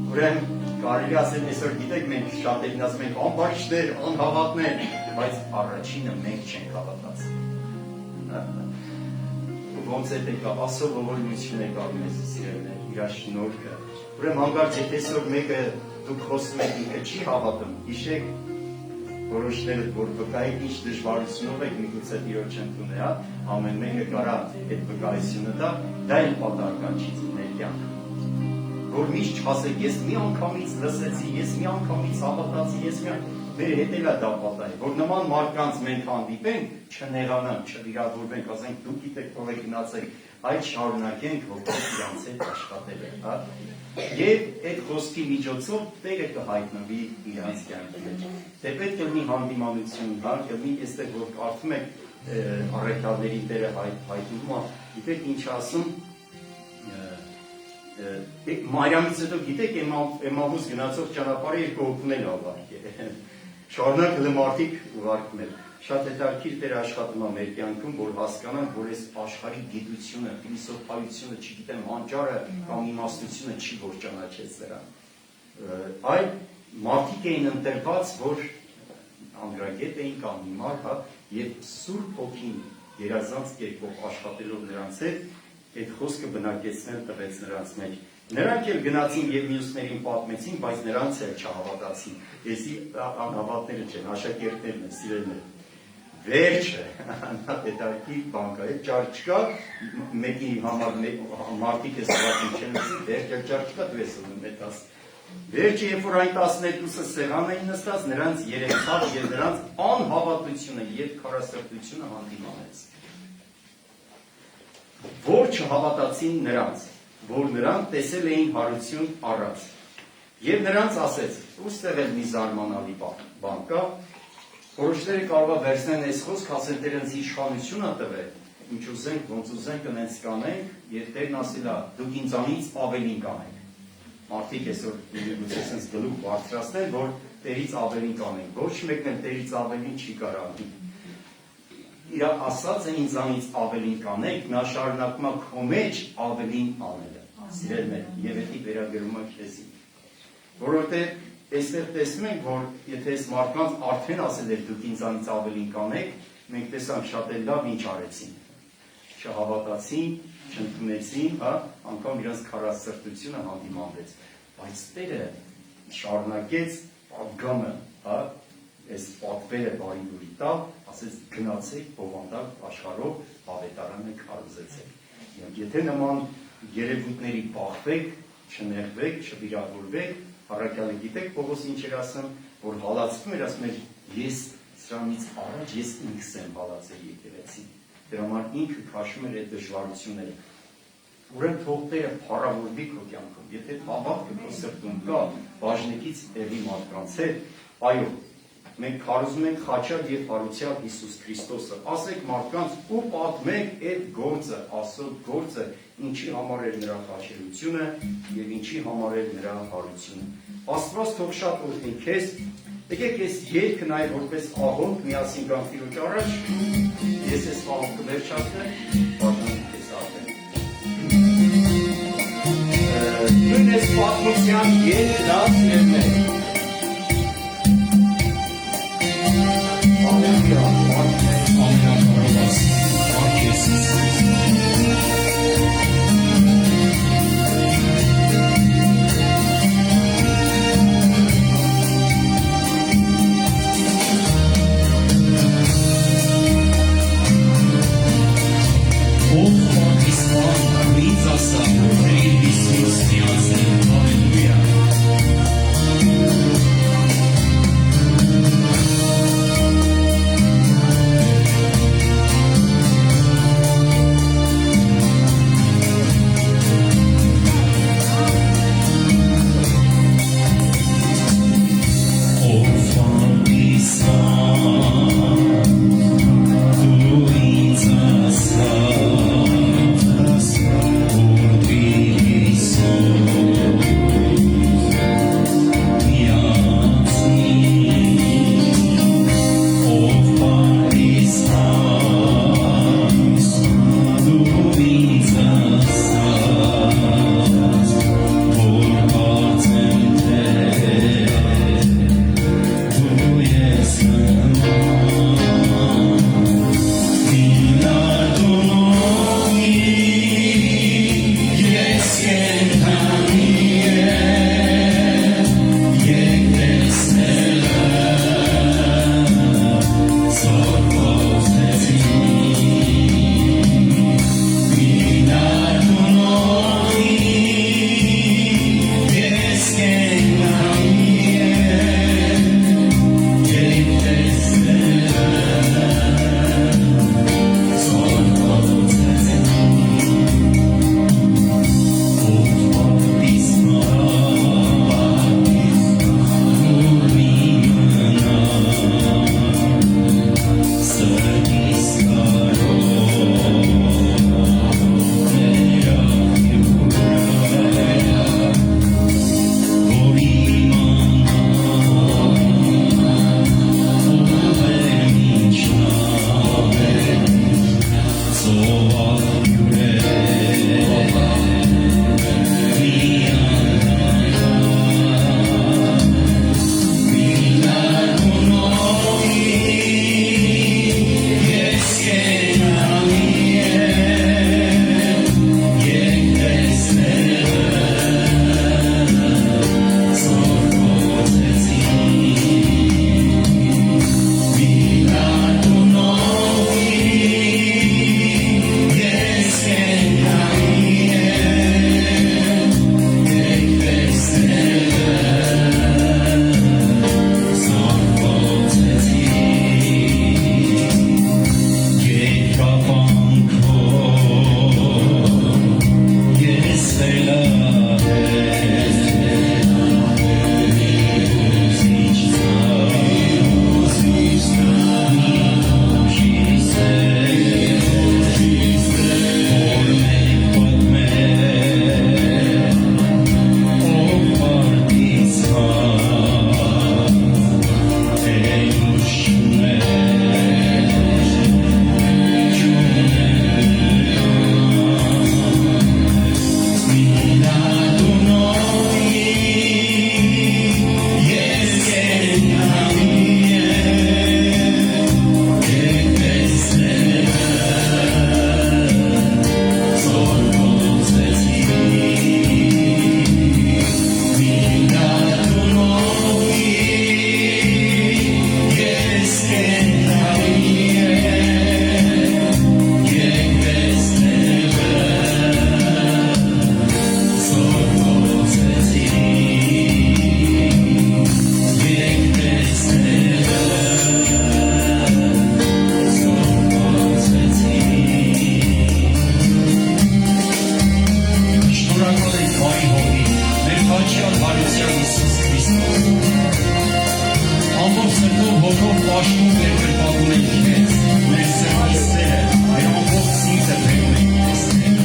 Ուրեմն կարելի ասել այսօր գիտեք մենք շատերին ասում ենք ամբարիշտներ, անհավատներ, բայց առաջինը մենք չենք հավատացել։ Ոնց է եկա, ասո ողորմություն եկավ մեզ սիրելիներ, իր շնորհքը։ Ուրեմն հանկարծ եթե այսօր մեկը դուք խոսում եք ինքը չի հավատում, հիշեք որոշները որ վկայեք ինչ դժվարությունով եք միգուցե Տիրոջ ընդունել, հա, ամեն մեկը կարա այդ վկայությունը դա էլ պատահական չի մեր կյանքը։ Որ միշտ չասեք, ես մի անգամից լսեցի, ես մի անգամից հավատացի, ես մեր հետ էլ է դա պատահի, որ նման մարդկանց մենք հանդիպենք, չնեղանանք, չվիրավորվենք, ասենք դուք գիտեք, որ եք գնացեք, այդ շարունակենք, որպես իրանց հետ աշխատել է, հա։ Եվ այդ խոսքի միջոցով Տերը կհայտնվի իրանց կյանքի մեջ։ Դե պետք է լինի հանդիմանություն, հա, կլինի այստեղ որ կարդում եք առաքյալների Տերը հայտնվում է, գիտեք ինչ ասում, Մարիամից հետո գիտեք Էմավուս գնացող ճանապարհը երկու օգնել ավարտել։ Շարունակ լմարտիկ ուղարկում էր։ Շատ հետաքրքիր Տեր աշխատում է մեր կյանքում, որ հասկանանք, որ այս աշխարհի գիտությունը, փիլիսոփայությունը, չգիտեմ, հանճարը կամ իմաստությունը չի որ ճանաչեց նրան։ Այլ մարդիկ էին ընտրված, որ անդրագետ էին կամ հիմար, հա, եւ Սուրբ Հոգին երազանց կերպով աշխատելով նրանց հետ, այդ խոսքը բնակեցնել տվեց նրանց մեջ։ Նրանք էլ գնացին եւ մյուսներին պատմեցին, բայց նրանց էլ չհավատացին։ Եսի անհավատները չեն, աշակերտներն են, սիրելիներ։ Վերջը, հետաքրքիր բան կա, այդ ճար չկա, մեկի համար մարդիկ է սրատին չեն լսի, վերջը ճար չկա, դու ես ունում այդ աս։ Վերջը, երբ որ այն 12-ը սեղան էին նստած, նրանց երեքավ եւ նրանց անհավատությունը եւ քարասրտությունը հանդիմանեց։ Որ չհավատացին նրանց, որ նրանք տեսել էին հարություն առած։ Եվ նրանց ասեց, ուստեղ էլ մի զարմանալի բան կա, որոշները կարող է վերցնեն այս խոսք, ասեն դրանց իշխանությունը տվել, ինչ ուզենք, ոնց ուզենք ընենց կանենք, եւ Տերն ասել է, դուք ինձանից ավելին կանեք։ Մարդիկ այսօր միգուցե sense գլուխ բարձրացնել, որ Տերից ավելին կանենք։ Ոչ մեկն էլ Տերից ավելին չի կարող։ Իր ասածը ինձանից ավելին կանեք, նա շարունակում է քո մեջ ավելին անելը։ Սիրելիներ, եւ էդի վերագրումը քեզի։ Որովհետեւ այստեղ տեսնում ենք, որ եթե այս մարդկանց արդեն ասել էր դուք ինձանից ավելին կանեք, մենք տեսանք շատ էլ լավ ինչ արեցին։ Չհավատացին, չընդունեցին, հա, անգամ իրենց քարասրտությունը հանդիմանվեց։ Բայց Տերը շարունակեց պատգամը, հա, այս պատվերը բարի դուրի տալ, ասեց գնացեք, բովանդակ աշխարհով ավետարանը քարոզեցեք։ Եթե նման երևույթների բախվեք, չներվեք, չվիրավորվեք, առաքյալը գիտեք Պողոս ինչ էր ասում, որ հալածվում էր, ասում էր ես սրանից առաջ ես ինքս եմ հալածել եկեղեցին։ Դրա համար ինքը քաշում էր այդ դժվարությունները։ Ուրեմն թող Տերը փառավորվի քո կյանքում, եթե հավատքը քո սրտում կա, բաժնեկից եղի մարդկանց հետ, այո, մենք քարոզում ենք խաչյալ եւ հարուցյալ Հիսուս Քրիստոսը, ասեք մարդկանց ու պատմեք այդ գործը, ասո գործը, ինչի համար էր նրա խաչելությունը եւ ինչի համար էր նրա հարությունը։ Աստված թող շատ օգնի քեզ։ Եկեք ես երգը նայ որպես աղոթք միասին գանք Տիրոջ առաջ, ես այս աղոթքը վերջացնեմ, բաժանեմ քեզ արդեն։ Նույն այս պատմության երգն է սիրելիներ։ Հallelujah. ոտով պաշտում երկրպագում ենք քեզ, մեր սրտի սերը, մեր ամբողջ սիրտը բերում ենք քեզ տեր։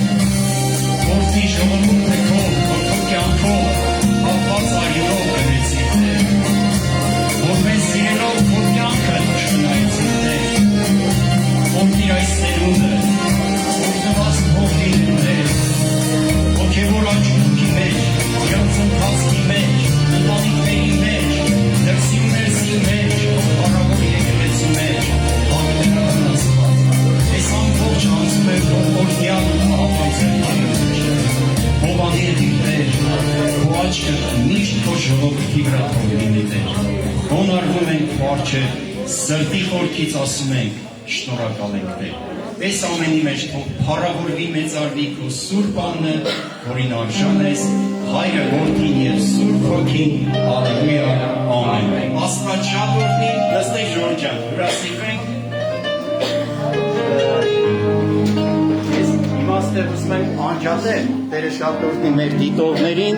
Որդի ժողովուրդը քո, որ քո կյանքով հապված արյունով գրեցիր տեր, որպես սիրելով քո կյանքը շնայեցիր տեր, որդի այս սերունդը, որդնված փոխի ուներ, հոգևոր աճույքի մեջ, յանցընթացքի մեջ, ընտանիքների մեջ, դրսի ու ներսի մեջ, առավոր եկեղեցի մեջ, հավիտենական Աստված, այս ամբողջ անցում է քո օրհնյալ աղոթքների մեջ, հովանիր դիպեր, քո աչքը միշտ քո ժողովրդի վրա թող լինի Տեր, հոնորվում ենք քո առջև, սրտի խորքից ասում ենք, շնորհակալ ենք Տեր, այս ամենի մեջ թող փառավորվի մեծարվի քո սուրբ անունը, որին արժան ես, Հայրը, Որդին և Սուրբ Հոգին, հալելույա, ամեն։ Աստված շատ օրհնի, նստեք Ժորժ ջան, հյուրասիրվենք։ Ես իմաստը ուզում եմ անջատել, Տերը շատ օրհնի մեր դիտողներին,